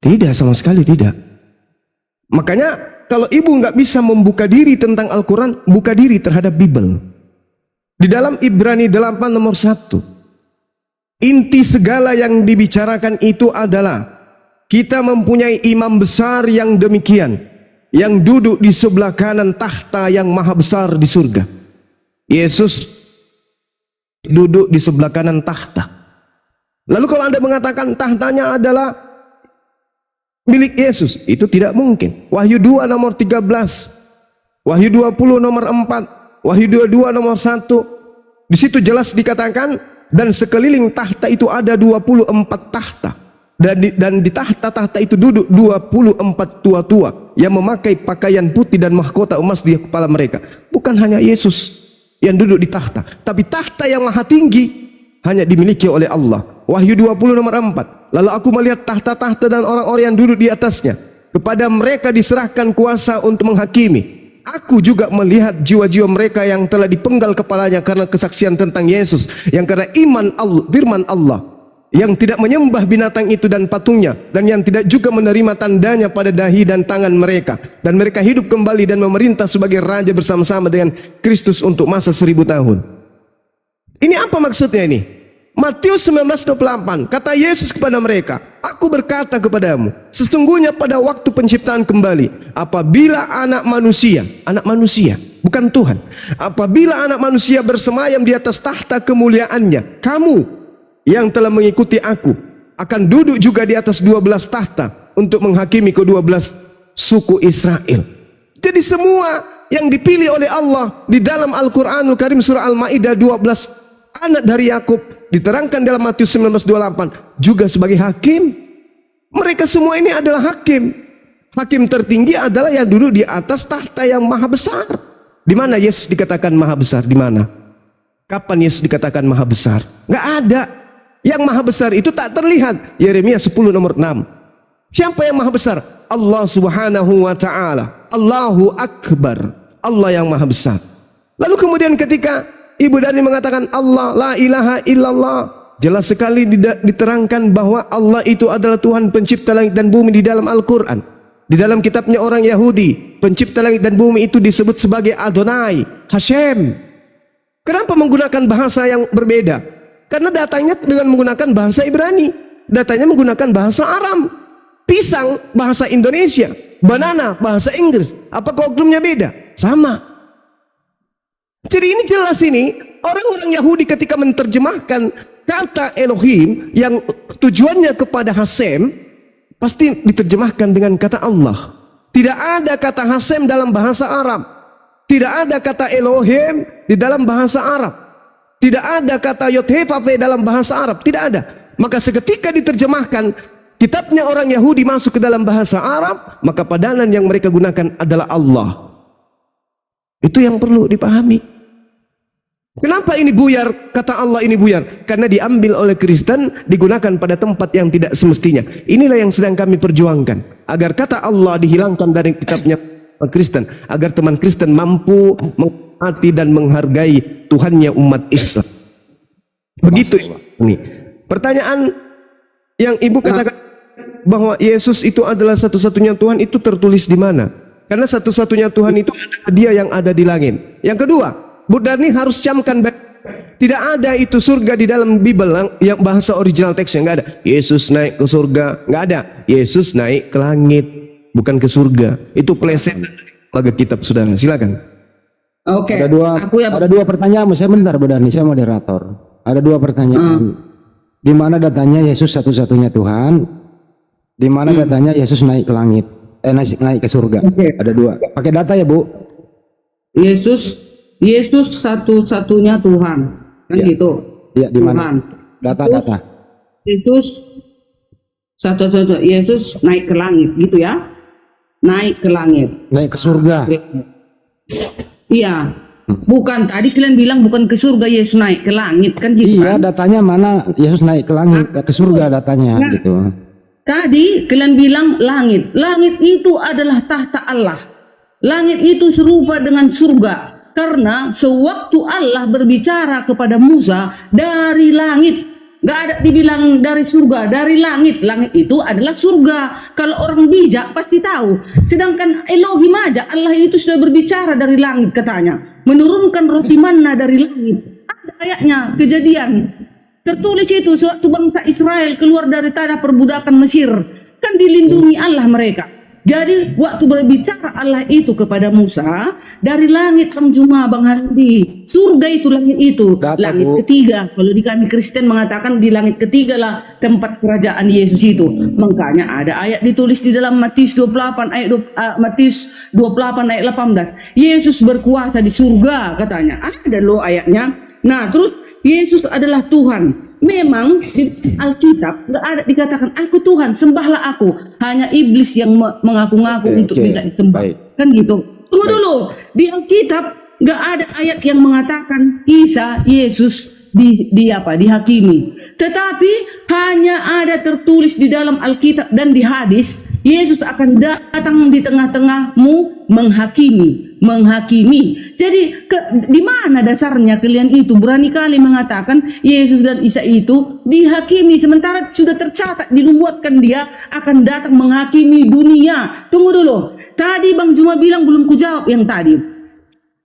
Tidak, sama sekali tidak. Makanya kalau ibu nggak bisa membuka diri tentang Al-Quran, buka diri terhadap Bible. Di dalam Ibrani 8 nomor 1, inti segala yang dibicarakan itu adalah kita mempunyai imam besar yang demikian, yang duduk di sebelah kanan tahta yang maha besar di surga. Yesus duduk di sebelah kanan tahta. Lalu kalau Anda mengatakan tahtanya adalah milik Yesus, itu tidak mungkin. Wahyu 2 nomor 13, Wahyu 20 nomor 4, Wahyu 22 nomor 1, di situ jelas dikatakan, dan sekeliling tahta itu ada 24 tahta, dan di tahta-tahta itu duduk 24 tua-tua yang memakai pakaian putih dan mahkota emas di kepala mereka. Bukan hanya Yesus yang duduk di tahta, tapi tahta yang maha tinggi hanya dimiliki oleh Allah. Wahyu 20 nomor 4, lalu aku melihat tahta-tahta dan orang-orang yang duduk di atasnya, kepada mereka diserahkan kuasa untuk menghakimi. Aku juga melihat jiwa-jiwa mereka yang telah dipenggal kepalanya karena kesaksian tentang Yesus, yang karena iman Allah, firman Allah, yang tidak menyembah binatang itu dan patungnya, dan yang tidak juga menerima tandanya pada dahi dan tangan mereka, dan mereka hidup kembali dan memerintah sebagai raja bersama-sama dengan Kristus untuk masa 1000 tahun. Ini apa maksudnya ini? Matius 19:28, kata Yesus kepada mereka, aku berkata kepadamu, sesungguhnya pada waktu penciptaan kembali, apabila anak manusia, bukan Tuhan, apabila anak manusia bersemayam di atas tahta kemuliaannya, kamu yang telah mengikuti aku akan duduk juga di atas 12 tahta untuk menghakimi ke-12 suku Israel. Jadi semua yang dipilih oleh Allah di dalam Al-Quranul Karim surah Al-Ma'idah 12, anak dari Yakub, diterangkan dalam Matius 19:28 juga sebagai hakim. Mereka semua ini adalah hakim. Hakim tertinggi adalah yang duduk di atas tahta yang maha besar. Di mana Yesus dikatakan maha besar? Di mana? Kapan Yesus dikatakan maha besar? Nggak ada. Yang maha besar itu tak terlihat. Yeremia 10 nomor 6. Siapa yang maha besar? Allah Subhanahu wa ta'ala. Allahu Akbar. Allah yang maha besar. Lalu kemudian ketika Ibu Dani mengatakan Allah la ilaha illallah, jelas sekali diterangkan bahwa Allah itu adalah Tuhan pencipta langit dan bumi di dalam Al-Quran. Di dalam kitabnya orang Yahudi, pencipta langit dan bumi itu disebut sebagai Adonai, Hashem. Kenapa menggunakan bahasa yang berbeda? Karena datanya dengan menggunakan bahasa Ibrani, datanya menggunakan bahasa Aram. Pisang bahasa Indonesia, banana bahasa Inggris. Apa kodramnya beda? Sama. Jadi ini jelas ini, orang-orang Yahudi ketika menerjemahkan kata Elohim yang tujuannya kepada Hasem, pasti diterjemahkan dengan kata Allah. Tidak ada kata Hasem dalam bahasa Arab. Tidak ada kata Elohim di dalam bahasa Arab. Tidak ada kata Yod-Heh-Vav-Heh dalam bahasa Arab. Tidak ada. Maka seketika diterjemahkan, kitabnya orang Yahudi masuk ke dalam bahasa Arab, maka padanan yang mereka gunakan adalah Allah. Itu yang perlu dipahami. Kenapa ini buyar? Kata Allah ini buyar karena diambil oleh Kristen, digunakan pada tempat yang tidak semestinya. Inilah yang sedang kami perjuangkan, agar kata Allah dihilangkan dari kitabnya Kristen, agar teman Kristen mampu menghormati dan menghargai Tuhannya umat Islam. Begitu ini. Pertanyaan yang Ibu katakan bahwa Yesus itu adalah satu-satunya Tuhan, itu tertulis di mana? Karena satu-satunya Tuhan itu adalah Dia yang ada di langit. Yang kedua, Bu Darni harus camkan, tidak ada itu surga di dalam Bible yang bahasa original teksnya, nggak ada. Yesus naik ke surga, nggak ada. Yesus naik ke langit, bukan ke surga. Itu plesetan dari kitab, saudara. Silakan. Oke. Ada dua pertanyaan. Saya bentar, Bu Darni, saya moderator. Ada dua pertanyaan. Di mana datanya Yesus satu-satunya Tuhan? Di mana datanya Yesus naik ke langit? Naik ke surga? Ada dua. Pakai data ya, Bu? Yesus satu-satunya Tuhan, kan ya, gitu. Iya, di mana? Data. Yesus satu-satunya, Yesus naik ke langit, gitu ya? Naik ke langit. Naik ke surga. Iya. Bukan, tadi kalian bilang bukan ke surga, Yesus naik ke langit, kan gitu? Iya, kan? datanya mana? Yesus naik ke langit, ke surga datanya, nah, gitu. Tadi kalian bilang langit. Langit itu adalah tahta Allah. Langit itu serupa dengan surga. Karena sewaktu Allah berbicara kepada Musa dari langit, Nggak ada dibilang dari surga, dari langit. Langit itu adalah surga. Kalau orang bijak pasti tahu. Sedangkan Elohim aja, Allah itu sudah berbicara dari langit katanya. Menurunkan roti manna dari langit. Ada ayatnya, Kejadian. Tertulis itu suatu bangsa Israel keluar dari tanah perbudakan Mesir. Kan dilindungi Allah mereka. Jadi waktu berbicara Allah itu kepada Musa, dari langit Bang Juma, Bang Handi, surga itu langit itu, Data, langit Bu. ketiga. Kalau di kami Kristen mengatakan di langit ketiga lah tempat kerajaan Yesus itu. Makanya ada ayat ditulis di dalam Matius 28 ayat 18. Yesus berkuasa di surga katanya. Ada loh ayatnya. Nah, terus Yesus adalah Tuhan. Memang di Alkitab nggak ada dikatakan aku Tuhan, sembahlah aku. Hanya iblis yang mengaku-ngaku untuk minta disembah. Baik. Kan gitu. Tunggu dulu. Di Alkitab nggak ada ayat yang mengatakan Isa, Yesus dihakimi. Tetapi hanya ada tertulis di dalam Alkitab dan di hadis, Yesus akan datang di tengah-tengahmu menghakimi. Jadi di mana dasarnya kalian itu berani kali mengatakan Yesus dan Isa itu dihakimi, sementara sudah tercatat dinubuatkan dia akan datang menghakimi dunia. Tunggu dulu. Tadi Bang Juma bilang belum kujawab yang tadi.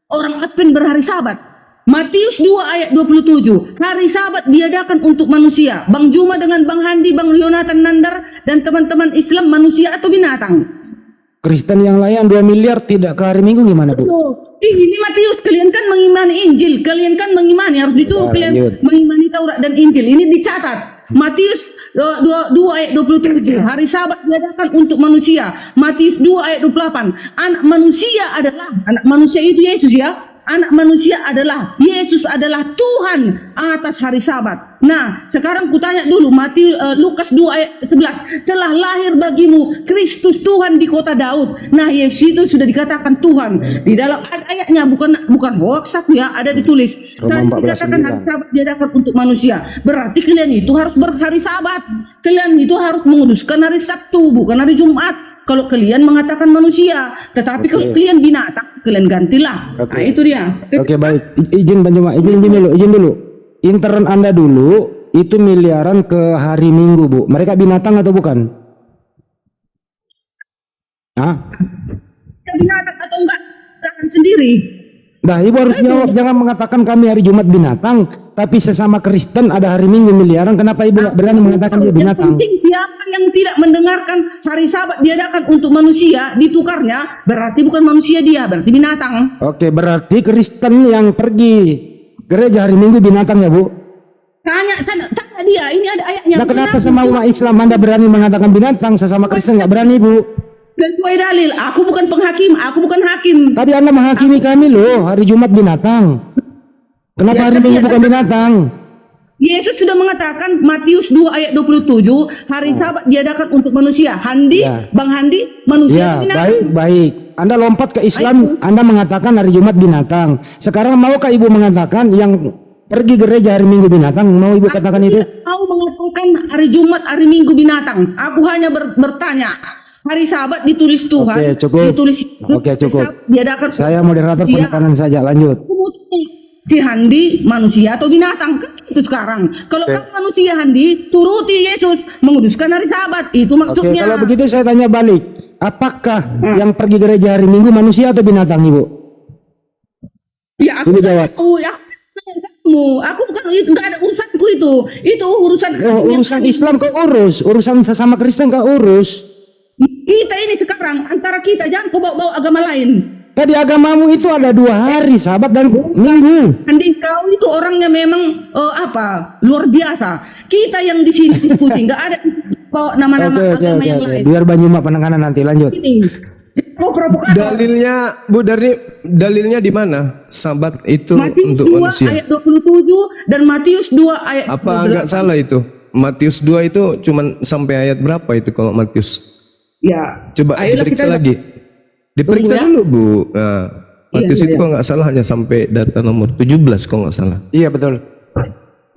Orang Advent berhari Sabat. Matius 2 ayat 27. Hari Sabat diadakan untuk manusia. Bang Juma dengan Bang Handi, Bang Yonatan Nandar dan teman-teman Islam manusia atau binatang? Kristen yang lain 2 miliar tidak ke hari Minggu gimana, Bu? Ini Matius, kalian kan mengimani Injil, kalian kan mengimani, harus dituruh kalian lanjut. mengimani Taurat dan Injil. Ini dicatat. Matius 2 ayat 27. Hari Sabat diadakan untuk manusia. Matius 2 ayat 28. Anak manusia itu Yesus ya. Anak manusia adalah Yesus adalah Tuhan atas hari Sabat. Nah, sekarang kutanya dulu Lukas 2 ayat 11. Telah lahir bagimu Kristus Tuhan di kota Daud. Nah, Yesus itu sudah dikatakan Tuhan. Di dalam ayatnya bukan hoax ya, ada ditulis. Roma 14:9. Dikatakan hari Sabat diadakan untuk manusia. Berarti kalian itu harus berhari Sabat. Kalian itu harus menguduskan hari Sabtu, bukan hari Jumat. Kalau kalian mengatakan manusia, tetapi kalau kalian binatang, kalian gantilah. Oke. Nah, itu dia. Oke, baik. Izin Bang Juma, izin dulu. Intern Anda dulu itu miliaran ke hari Minggu, Bu. Mereka binatang atau bukan? Hah? Binatang atau enggak? Tangan sendiri. Nah, Ibu harus jawab, jangan mengatakan kami hari Jumat binatang, tapi sesama Kristen ada hari Minggu miliaran. Kenapa Ibu nggak berani mengatakan dia Yang binatang? penting siapa yang tidak mendengarkan hari Sabat diadakan untuk manusia, ditukarnya, berarti bukan manusia dia, berarti binatang. Oke, berarti Kristen yang pergi gereja hari Minggu binatang ya, Bu? Tanya dia, ini ada ayatnya. Nah, kenapa sama umat Islam Anda berani mengatakan binatang, sesama Kristen nggak berani, Bu? Sesuai dalil, aku bukan penghakim, aku bukan hakim. Tadi Anda menghakimi kami loh, hari Jumat binatang. Kenapa Ya, hari tapi Minggu ya, bukan binatang? Yesus sudah mengatakan Matius 2 ayat 27, hari Sabat diadakan untuk manusia. Handi, Ya. Bang Handi, manusia Ya, binatang. baik. Anda lompat ke Islam, Anda mengatakan hari Jumat binatang. Sekarang maukah Ibu mengatakan yang pergi gereja hari Minggu binatang? Mau Ibu katakan itu? Tidak mau mengatakan hari Jumat, hari Minggu binatang. Aku hanya bertanya. Hari Sabat ditulis Tuhan. Oke, cukup. Ditulis Oke, cukup. Hari Sabat diadakan. Saya moderator Iya. penekanan saja, lanjut. Si Handi manusia atau binatang, kan itu sekarang. Kalau kamu manusia Handi, turuti Yesus menguduskan hari Sabat. Itu Oke, maksudnya. kalau begitu saya tanya balik. Apakah yang pergi gereja hari Minggu manusia atau binatang, Ibu? Ya aku Ibu jawab. tahu ya. Kamu, aku bukan itu, nggak ada urusanku itu. Itu urusan Urusan Islam kau urus, urusan sesama Kristen kau urus. kita ini sekarang, antara kita, jangan kau bawa agama lain. Tadi agamamu itu ada 2 hari, Sabat dan Minggu. Andi, kau itu orangnya memang luar biasa. Kita yang di sini diskusi, nggak ada bawa nama-nama agama yang lain. Biar Banyuma penekanan nanti, lanjut. Ini kau provokator. Dalilnya, Bu Darni, dalilnya di mana? Sabat itu Matius untuk 2 manusia. ayat 27 dan Matius 2 ayat Apa 28. enggak salah itu? Matius 2 itu cuman sampai ayat berapa itu kalau Matius? Ya. Coba Ayolah diperiksa kita lagi. Diperiksa Tunggu ya. dulu, Bu. Nah, Matius Iya, itu iya. kalau nggak salah hanya sampai data nomor 17 kalau nggak salah. Iya, betul.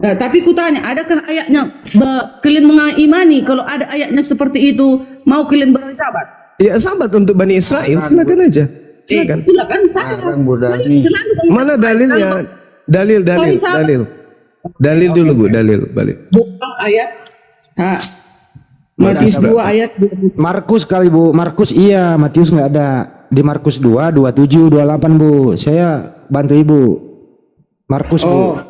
Nah, tapi kutanya, adakah ayatnya kalian mengimani kalau ada ayatnya seperti itu, mau kalian berhari Sabat? Ya, Sabat untuk Bani Israel, silakan aja. Silakan. Itulah kan salah. Sekarang Bu Darni. Selalu kan- Mana dalilnya? Dalil. Dalil dulu Bu, dalil balik. Bukan ayat. Matius 2 ayat 20. Markus kali Bu, Markus iya, Matius nggak ada. Di Markus 2, 27, 28 Bu. Saya bantu Ibu. Markus Bu. Oh.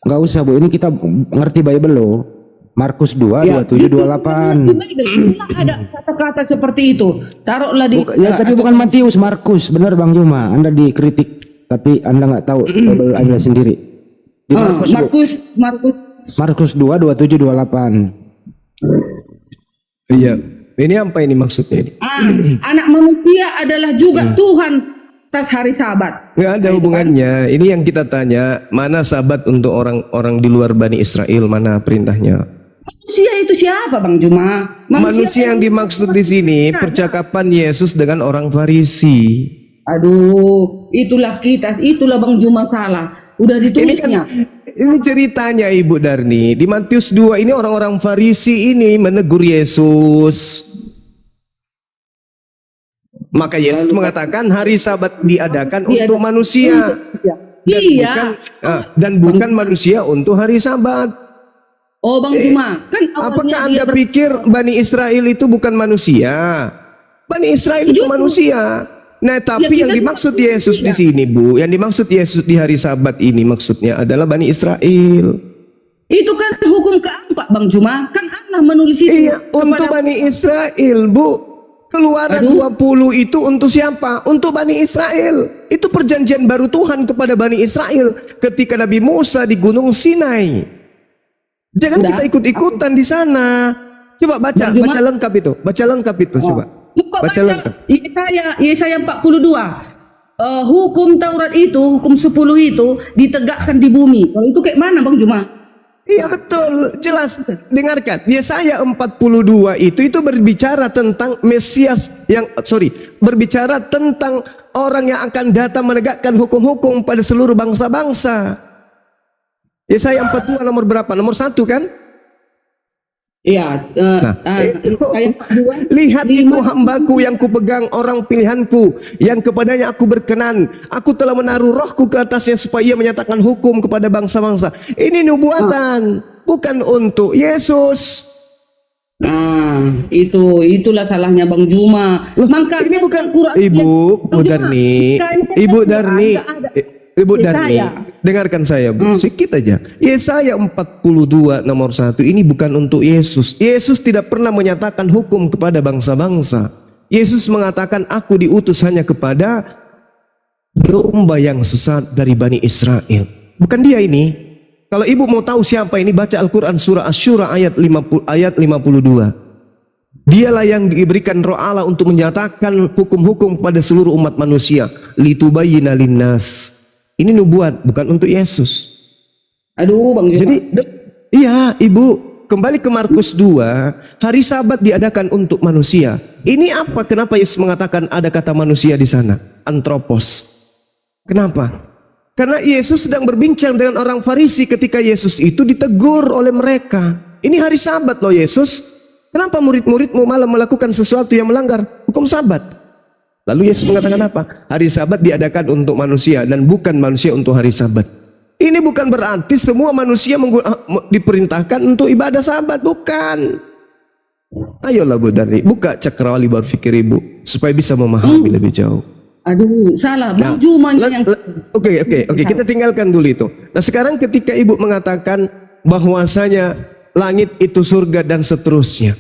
Nggak usah Bu, ini kita ngerti Bible loh. Markus 2, Ya, 27, 28. Ada kata-kata seperti itu. Taruhlah di. Ya tapi bukan Matius, Markus. Benar Bang Juma, Anda dikritik. Tapi Anda nggak tahu Bible Anda sendiri. Di Markus, Bu. Markus 2, 27, 28. Iya. Ini apa ini maksudnya ini? Anak manusia adalah juga Tuhan atas hari Sabat. Nggak ada hubungannya. Ini yang kita tanya, mana Sabat untuk orang-orang di luar Bani Israel, mana perintahnya? Manusia itu siapa Bang Juma? Manusia yang dimaksud di sini percakapan Yesus dengan orang Farisi. Aduh, itulah Bang Juma salah. Udah ditulisnya. Ini ceritanya Ibu Darni. Di Matius 2 ini orang-orang Farisi ini menegur Yesus. Maka Yesus mengatakan hari Sabat diadakan untuk manusia. Iya. Dan bukan manusia untuk hari Sabat. Oh Bang Juma, kan Apakah Anda pikir Bani Israel itu bukan manusia? Bani Israel itu manusia. Nah, tapi yang dimaksud Yesus di sini, Bu, yang dimaksud Yesus di hari Sabat ini maksudnya adalah Bani Israel. Itu kan hukum keempat Bang Juma, kan Allah menulis itu. Iya, untuk Bani Israel, Bu. Keluaran 20 itu untuk siapa? Untuk Bani Israel. Itu perjanjian baru Tuhan kepada Bani Israel ketika Nabi Musa di Gunung Sinai. Jangan kita ikut-ikutan di sana. Coba baca lengkap itu. Baca lengkap itu coba. Baca lengkap. Yesaya 42. Hukum Taurat itu, hukum 10 itu ditegakkan di bumi. Kalau itu kayak mana Bang Juma? Iya betul, jelas. Dengarkan, Yesaya 42 itu berbicara tentang Mesias berbicara tentang orang yang akan datang menegakkan hukum-hukum pada seluruh bangsa-bangsa. Yesaya 42 nomor berapa? Nomor 1 kan? Iya. Lihat itu hambaku yang kupegang, orang pilihanku yang kepadanya aku berkenan. Aku telah menaruh rohku ke atasnya supaya ia menyatakan hukum kepada bangsa-bangsa. Ini nubuatan, bukan untuk Yesus. Itulah salahnya Bang Juma. Maka ini bukan Ibu Darni, dengarkan saya Bu, sedikit aja. Yesaya 42 nomor 1 ini bukan untuk Yesus. Yesus tidak pernah menyatakan hukum kepada bangsa-bangsa. Yesus mengatakan aku diutus hanya kepada domba yang sesat dari Bani Israel. Bukan dia ini. Kalau Ibu mau tahu siapa ini, baca Al-Quran surah Asy-Syura ayat 52. Dialah yang diberikan roh Allah untuk menyatakan hukum-hukum pada seluruh umat manusia. Litubayyina linnas. Ini nubuat, bukan untuk Yesus. Aduh Bang Juma. Jadi, iya Ibu, kembali ke Markus 2, hari Sabat diadakan untuk manusia. Ini apa? Kenapa Yesus mengatakan ada kata manusia di sana? Antropos. Kenapa? Karena Yesus sedang berbincang dengan orang Farisi ketika Yesus itu ditegur oleh mereka. Ini hari Sabat loh Yesus. Kenapa murid-muridmu malah melakukan sesuatu yang melanggar hukum Sabat? Lalu Yesus mengatakan apa? Hari Sabat diadakan untuk manusia dan bukan manusia untuk hari Sabat. Ini bukan berarti semua manusia diperintahkan untuk ibadah Sabat, bukan. Ayolah Bu Darni, buka Cakrawala Berpikir Ibu supaya bisa memahami lebih jauh. Aduh, salah Bang Juma yang. Oke, kita tinggalkan dulu itu. Nah, sekarang ketika Ibu mengatakan bahwasanya langit itu surga dan seterusnya,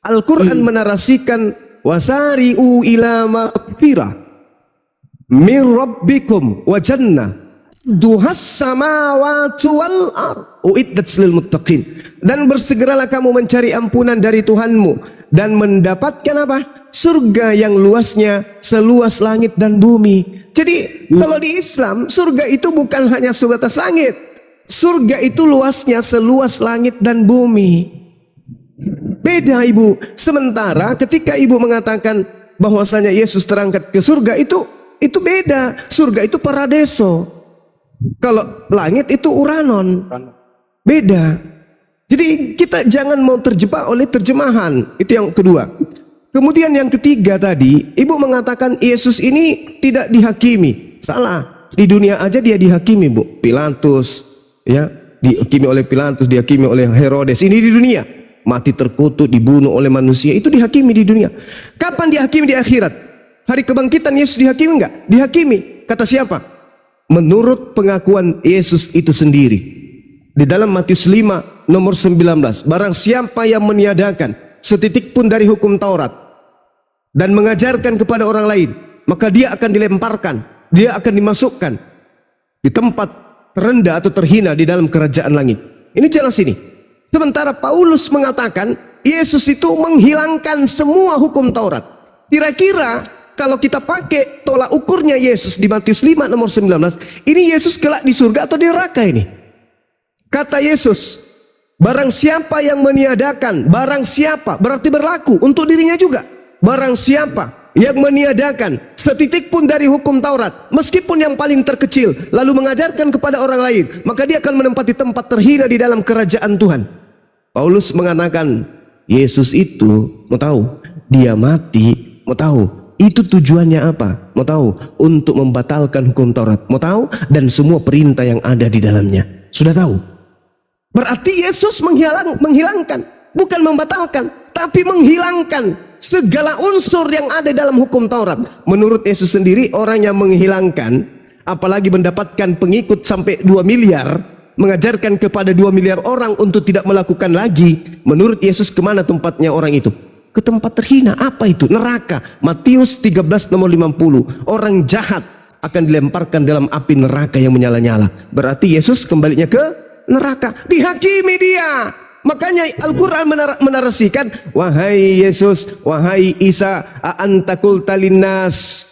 Al-Quran menarasikan wasari'u ila maghfirah min rabbikum wa jannah duhas samawati wal ardh uiddat lil muttaqin, dan bersegeralah kamu mencari ampunan dari Tuhanmu dan mendapatkan apa? Surga yang luasnya seluas langit dan bumi. Jadi kalau di Islam surga itu bukan hanya sebatas langit. Surga itu luasnya seluas langit dan bumi. Beda Ibu. Sementara ketika Ibu mengatakan bahwasanya Yesus terangkat ke surga, itu beda. Surga itu paradiso. Kalau langit itu Uranon. Beda. Jadi kita jangan mau terjebak oleh terjemahan. Itu yang kedua. Kemudian yang ketiga tadi, Ibu mengatakan Yesus ini tidak dihakimi. Salah. Di dunia aja dia dihakimi, Bu. Pilatus, ya, dihakimi oleh Pilatus, dihakimi oleh Herodes. Ini di dunia. Mati terkutuk, dibunuh oleh manusia, itu dihakimi di dunia. Kapan dihakimi di akhirat? Hari kebangkitan Yesus dihakimi enggak? Dihakimi. Kata siapa? Menurut pengakuan Yesus itu sendiri. Di dalam Matius 5 nomor 19, barang siapa yang meniadakan setitik pun dari hukum Taurat dan mengajarkan kepada orang lain, maka dia akan dilemparkan, dia akan dimasukkan di tempat terendah atau terhina di dalam kerajaan langit. Ini jelas ini. Sementara Paulus mengatakan Yesus itu menghilangkan semua hukum Taurat. Kira-kira kalau kita pakai tolak ukurnya Yesus di Matius 5 nomor 19, ini Yesus kelak di surga atau di neraka ini? Kata Yesus, barang siapa yang meniadakan, barang siapa berarti berlaku untuk dirinya juga. Barang siapa yang meniadakan setitik pun dari hukum Taurat, meskipun yang paling terkecil, lalu mengajarkan kepada orang lain, maka dia akan menempati tempat terhina di dalam kerajaan Tuhan. Paulus mengatakan Yesus itu, mau tahu, dia mati, mau tahu, itu tujuannya apa? Mau tahu, untuk membatalkan hukum Taurat, mau tahu, dan semua perintah yang ada di dalamnya. Sudah tahu? Berarti Yesus menghilangkan, bukan membatalkan, tapi menghilangkan segala unsur yang ada dalam hukum Taurat. Menurut Yesus sendiri, orang yang menghilangkan, apalagi mendapatkan pengikut sampai 2 miliar, mengajarkan kepada 2 miliar orang untuk tidak melakukan lagi, menurut Yesus kemana tempatnya orang itu? Ke tempat terhina. Apa itu? Neraka. Matius 13 nomor 50, orang jahat akan dilemparkan dalam api neraka yang menyala-nyala. Berarti Yesus kembalinya ke neraka, dihakimi dia. Makanya Al-Quran menarasikan, wahai Yesus, wahai Isa, a'anta qulta linnas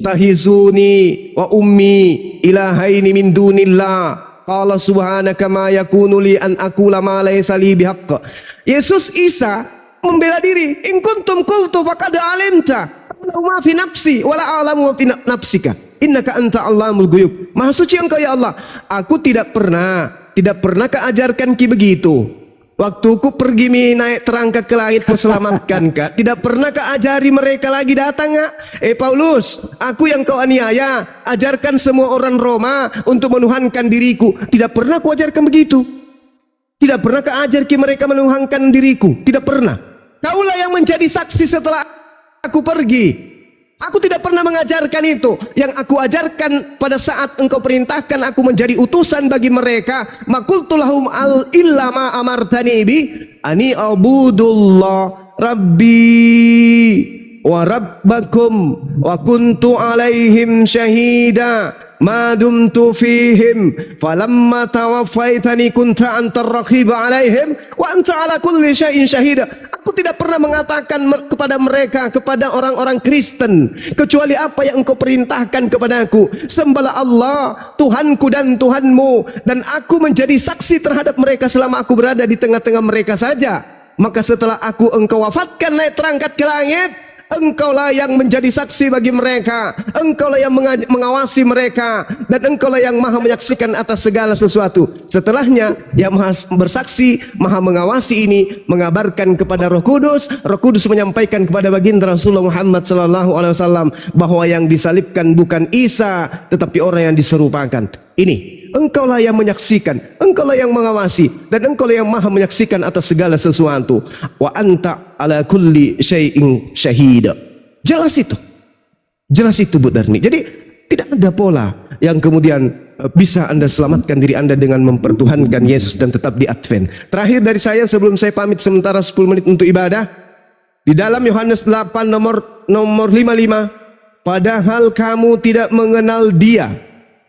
tahizuni wa ummi ilahaini min dunillah qala subhanaka ma yakunu li an aqula ma laysa li bihaqq. Yesus Isa membela diri, in kuntum qultu faqad alimta ma fi nafsi wala a'lamu ma fi nafsika innaka anta allamul ghuyub. Maha suci engkau ya Allah, aku tidak pernah keajarkan ki begitu. Waktu ku pergi naik terangkat ke langit selamatkan kak, tidak pernah keajari mereka lagi datang kak. Paulus, aku yang kau aniaya, ajarkan semua orang Roma untuk menuhankan diriku. Tidak pernah ku ajarkan begitu. Tidak pernah keajar ki mereka menuhankan diriku. Tidak pernah. Kaulah yang menjadi saksi setelah aku pergi. Aku tidak pernah mengajarkan itu. Yang aku ajarkan pada saat engkau perintahkan aku menjadi utusan bagi mereka, maqultu lahum al illa ma amartani bi ani abudullah rabbi wa rabbakum wa kuntu alaihim syahida ma dumtu fihim falamma tawaffaitani kunta antar raqib alaihim wa anta ala kulli syai'in syahida. Aku tidak pernah mengatakan kepada mereka, kepada orang-orang Kristen, kecuali apa yang engkau perintahkan kepadaku. Sembahlah Allah, Tuhanku dan Tuhanmu, dan aku menjadi saksi terhadap mereka selama aku berada di tengah-tengah mereka saja. Maka setelah engkau wafatkan naik terangkat ke langit, engkaulah yang menjadi saksi bagi mereka, engkaulah yang mengawasi mereka, dan engkaulah yang maha menyaksikan atas segala sesuatu. Setelahnya yang maha bersaksi, maha mengawasi ini mengabarkan kepada Roh Kudus. Roh Kudus menyampaikan kepada baginda Rasulullah Muhammad SAW bahwa yang disalibkan bukan Isa, tetapi orang yang diserupakan. Ini engkaulah yang menyaksikan, engkaulah yang mengawasi, dan engkaulah yang maha menyaksikan atas segala sesuatu. Wa anta ala kulli syai'in syahida. Jelas itu. Jelas itu Bu Darni. Jadi tidak ada pola yang kemudian bisa Anda selamatkan diri Anda dengan mempertuhankan Yesus dan tetap di Advent. Terakhir dari saya sebelum saya pamit sementara 10 menit untuk ibadah. Di dalam Yohanes 8 nomor 55, padahal kamu tidak mengenal Dia,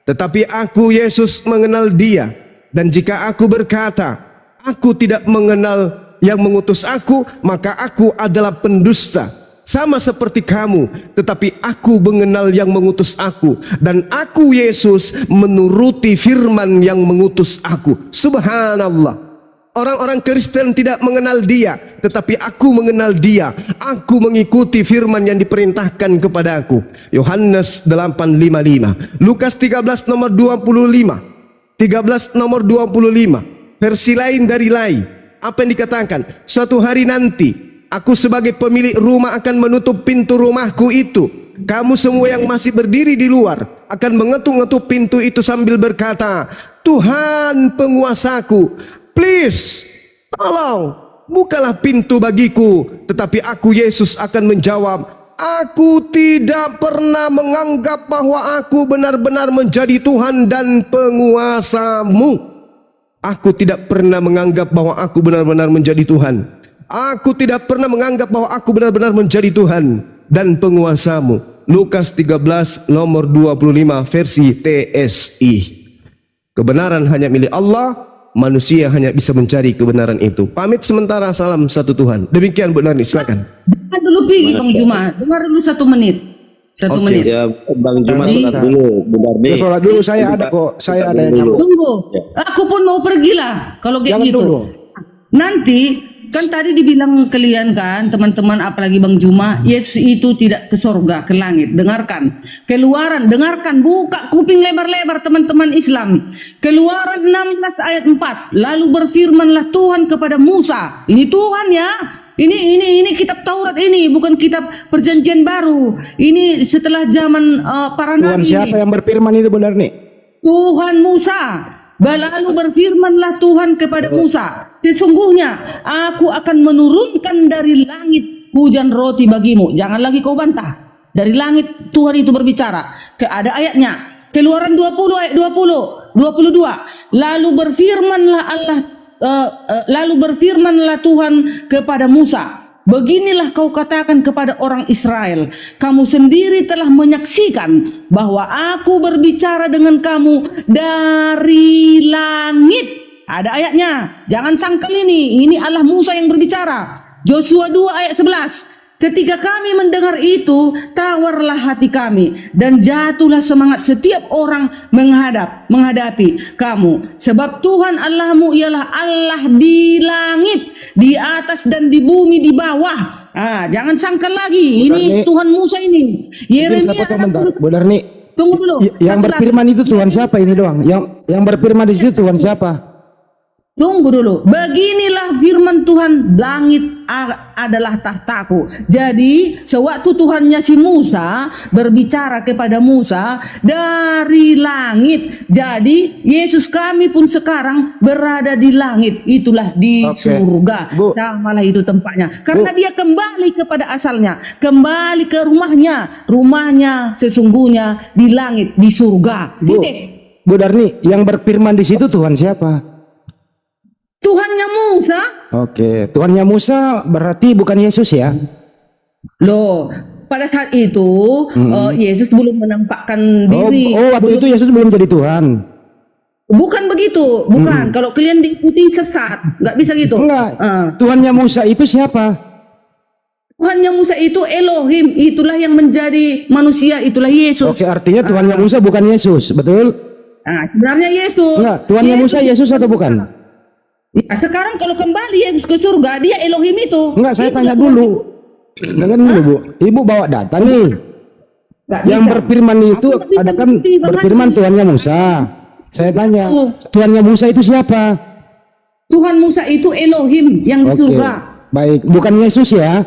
tetapi aku Yesus mengenal Dia. Dan jika aku berkata aku tidak mengenal yang mengutus aku, maka aku adalah pendusta, sama seperti kamu. Tetapi aku mengenal yang mengutus aku, dan aku Yesus menuruti firman yang mengutus aku. Subhanallah. Orang-orang Kristen tidak mengenal Dia, tetapi aku mengenal Dia. Aku mengikuti firman yang diperintahkan kepada aku. Yohanes 8:55. Lukas 13 nomor 25. 13 nomor 25. Versi lain dari Lai. Apa yang dikatakan? Suatu hari nanti aku sebagai pemilik rumah akan menutup pintu rumahku itu. Kamu semua yang masih berdiri di luar, akan mengetuk-ngetuk pintu itu sambil berkata, Tuhan penguasaku, please, tolong, bukalah pintu bagiku. Tetapi aku, Yesus, akan menjawab, aku tidak pernah menganggap bahwa aku benar-benar menjadi Tuhan dan penguasamu. Aku tidak pernah menganggap bahwa aku benar-benar menjadi Tuhan. Aku tidak pernah menganggap bahwa aku benar-benar menjadi Tuhan dan penguasamu. Lukas 13 nomor 25 versi TSI. Kebenaran hanya milik Allah, manusia hanya bisa mencari kebenaran itu. Pamit sementara, salam satu Tuhan. Demikian Bu Narni, silakan. Dengar dulu Pi, Bang Juma. Dengar dulu 1 menit. 1 menit. Ya, Bang Juma sholat dulu, Bu Darni. Sholat dulu, saya ada kok. Saya ada yang nyambung. Tunggu. Aku pun mau pergi lah kalau kayak Jangan gitu. dulu. Nanti kan tadi dibilang kalian kan, teman-teman, apalagi Bang Juma, Yesus itu tidak ke sorga, ke langit. Dengarkan. Keluaran, dengarkan, buka kuping lebar-lebar teman-teman Islam. Keluaran 16 ayat 4. Lalu berfirmanlah Tuhan kepada Musa. Ini Tuhan ya. Ini kitab Taurat ini, bukan kitab Perjanjian Baru. Ini setelah zaman para Tuhan nabi. siapa yang berfirman itu benar nih? Tuhan Musa. Lalu berfirmanlah Tuhan kepada Musa, sesungguhnya aku akan menurunkan dari langit hujan roti bagimu. Jangan lagi kau bantah. Dari langit Tuhan itu berbicara. Ada ayatnya. Keluaran 20 ayat 22. Lalu berfirmanlah Tuhan kepada Musa, beginilah kau katakan kepada orang Israel, kamu sendiri telah menyaksikan bahwa aku berbicara dengan kamu dari langit. Ada ayatnya, jangan sangkal ini Allah Musa yang berbicara. Joshua 2 ayat 11. Ketika kami mendengar itu, tawarlah hati kami dan jatuhlah semangat setiap orang menghadapi kamu. Sebab Tuhan Allahmu ialah Allah di langit, di atas dan di bumi di bawah. Jangan sangkal lagi. Ini Tuhan Musa ini. Yeremia. Benar nih. Tunggu dulu. Yang berfirman itu Tuhan siapa ini doang? Yang berfirman di situ Tuhan siapa? Tunggu dulu. Beginilah firman Tuhan, langit adalah tahtaku. Jadi sewaktu Tuhannya si Musa berbicara kepada Musa dari langit. Jadi Yesus kami pun sekarang berada di langit. Itulah di surga. Samalah itu tempatnya. Karena dia kembali kepada asalnya. Kembali ke rumahnya. Rumahnya sesungguhnya di langit, di surga. Bu Darni, yang berfirman di situ Tuhan siapa? Tuhannya Musa. Oke, Tuhannya Musa berarti bukan Yesus ya? Loh, pada saat itu Yesus belum menampakkan diri. Waktu itu Yesus belum jadi Tuhan. Bukan begitu, bukan. Kalau kalian diikuti sesat, nggak bisa gitu. Enggak. Tuhannya Musa itu siapa? Tuhannya Musa itu Elohim, itulah yang menjadi manusia, itulah Yesus. Oke, artinya Tuhannya Musa bukan Yesus, betul? Sebenarnya Yesus. Enggak, Tuhannya Musa Yesus atau bukan? Ya, sekarang kalau kembali Yesus ke surga, dia Elohim itu. Enggak, saya tanya dulu. Dengar dulu, Bu. Ibu bawa data nih. Yang berfirman itu ada kan berfirman Tuhannya Musa. Saya tanya, Tuhannya Musa itu siapa? Tuhan Musa itu Elohim yang di surga. Baik, bukan Yesus ya?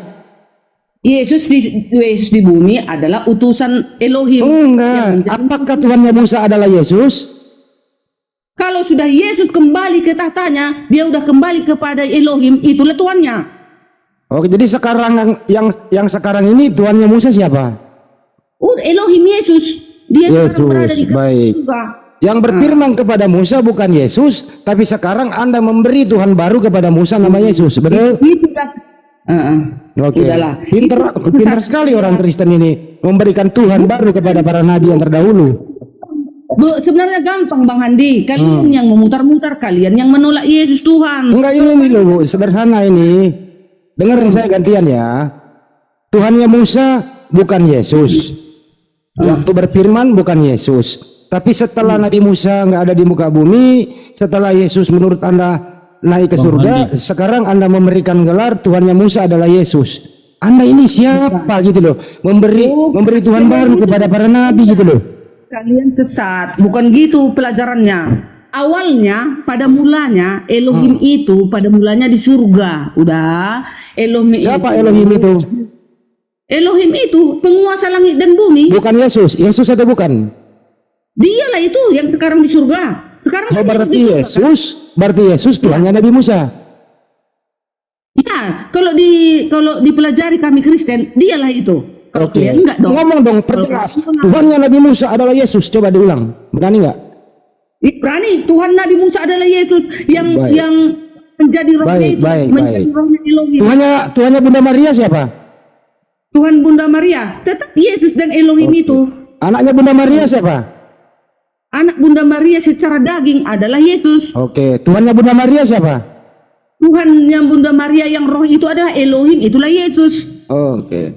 Yesus di bumi adalah utusan Elohim. Enggak. Apakah Tuhannya Musa adalah Yesus? Kalau sudah Yesus kembali ke tahtanya, dia udah kembali kepada Elohim, itulah Tuhannya. Oke, jadi sekarang yang sekarang ini Tuhannya Musa siapa? Elohim Yesus. Dia Yesus, sekarang berada di surga. Yang berfirman kepada Musa bukan Yesus, tapi sekarang Anda memberi Tuhan baru kepada Musa nama Yesus, betul? Oke. Pintar sekali orang Kristen ini memberikan Tuhan baru kepada para nabi yang terdahulu. Sebenarnya gampang Bang Handi, kalian yang memutar-mutar, kalian yang menolak Yesus Tuhan. Enggak, ini loh Bu, sederhana ini. Dengar saya gantian ya. Tuhannya Musa bukan Yesus. Waktu berfirman bukan Yesus. Tapi setelah Nabi Musa nggak ada di muka bumi, setelah Yesus menurut Anda naik ke surga, sekarang Anda memberikan gelar Tuhannya Musa adalah Yesus. Anda ini siapa gitu loh? Memberi Tuhan baru kepada para nabi gitu loh. Kalian sesat, bukan gitu pelajarannya. Awalnya, pada mulanya Elohim itu pada mulanya di surga. Udah, Elohim. Siapa Elohim itu? Elohim itu penguasa langit dan bumi. Bukan Yesus. Yesus atau bukan? Dialah itu yang sekarang di surga. Sekarang Oh, kan berarti di surga, kan? Yesus Tuhannya Nabi Musa. Ya, kalau dipelajari kami Kristen, dialah itu. Kalau Oke. kalian enggak dong. Ngomong dong, perjelas. Tuhannya Nabi Musa adalah Yesus. Coba diulang. Berani nggak? Berani, Tuhan Nabi Musa adalah Yesus yang Baik. yang menjadi rohnya Baik, itu, baik, menjadi baik. rohnya Elohim. Tuhannya Bunda Maria siapa? Tuhan Bunda Maria, tetap Yesus dan Elohim itu. Anaknya Bunda Maria siapa? Anak Bunda Maria secara daging adalah Yesus. Oke. Tuhannya Bunda Maria siapa? Tuhan yang Bunda Maria yang roh itu adalah Elohim, itulah Yesus. Oke.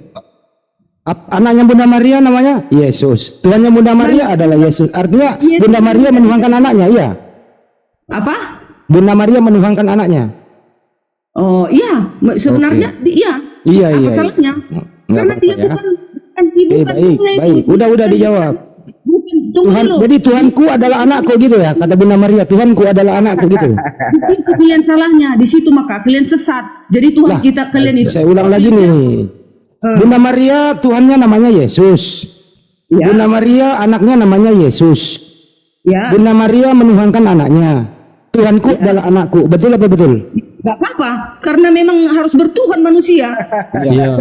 Anaknya Bunda Maria namanya Yesus. Tuhannya Bunda Maria adalah Yesus. Artinya Yesus. Bunda Maria menuhankan anaknya, iya. Apa? Bunda Maria menuhankan anaknya. Oh iya, sebenarnya iya. Iya, Apa iya. salahnya? Nggak Karena apa-apa dia ya. bukan ibu Baik, kandungnya itu. baik. Udah dijawab. Bukan, tunggu Tuhan, dulu. jadi Tuhanku adalah anakku gitu ya, kata Bunda Maria. Tuhanku adalah anakku gitu. Di situ kalian salahnya, di situ maka kalian sesat. Jadi Tuhan Lah, kita kalian itu. Saya ulang lagi nih. Bunda Maria Tuhannya namanya Yesus. Ya. Bunda Maria anaknya namanya Yesus. Ya, Bunda Maria menuhankan anaknya. Tuhanku adalah anakku. Betul apa betul? nggak apa-apa. Karena memang harus bertuhan manusia. Iya.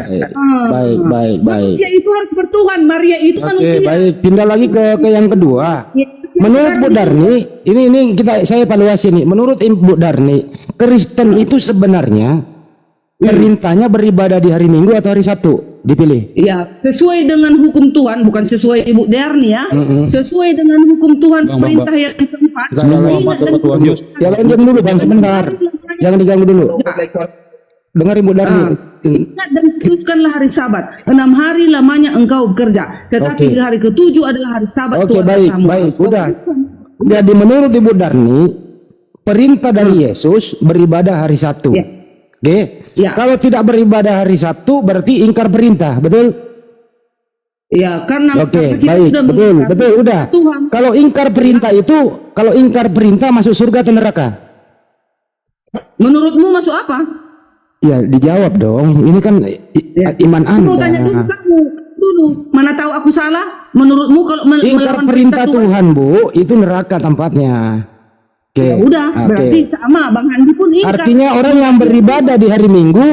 Baik. Manusia itu harus bertuhan. Maria itu Oke, manusia. baik. Pindah lagi ke yang kedua. Ya, Menurut sekarang Bu Darni, ini saya evaluasi nih. Menurut Bu Darni, Kristen itu sebenarnya perintahnya beribadah di hari Minggu atau hari Sabtu? Dipilih. Ya, sesuai dengan hukum Tuhan, bukan sesuai Ibu Darni ya. Sesuai dengan hukum Tuhan, perintah yang keempat. Ingat dan Jangan diam dulu Bang sebentar. Jangan diganggu dulu. Dengarin Bu Darni. Ingat dan khususkanlah hari Sabat. 6 hari lamanya engkau bekerja, tetapi Oke. di hari ke-7 adalah hari Sabat. Oke, Tuhan baik, Allahmu. baik. Udah. Jadi menurut Ibu Darni, perintah dari Yesus beribadah hari Sabtu. Ya. Oke. Ya. Kalau tidak beribadah hari Sabtu berarti ingkar perintah, betul? Ya, karena Oke, kita baik, sudah betul, mengingkari betul, udah. Tuhan. Kalau ingkar perintah masuk surga atau neraka? Menurutmu masuk apa? Ya, dijawab dong. Ini kan iman Aku mau tanya dulu Anda. kamu dulu. Mana tahu aku salah? Menurutmu kalau Ingkar melawan perintah Tuhan, Bu, itu neraka tempatnya. Oke. Ya udah, Oke. berarti sama Bang Handi pun ingkar. Artinya orang yang beribadah di hari Minggu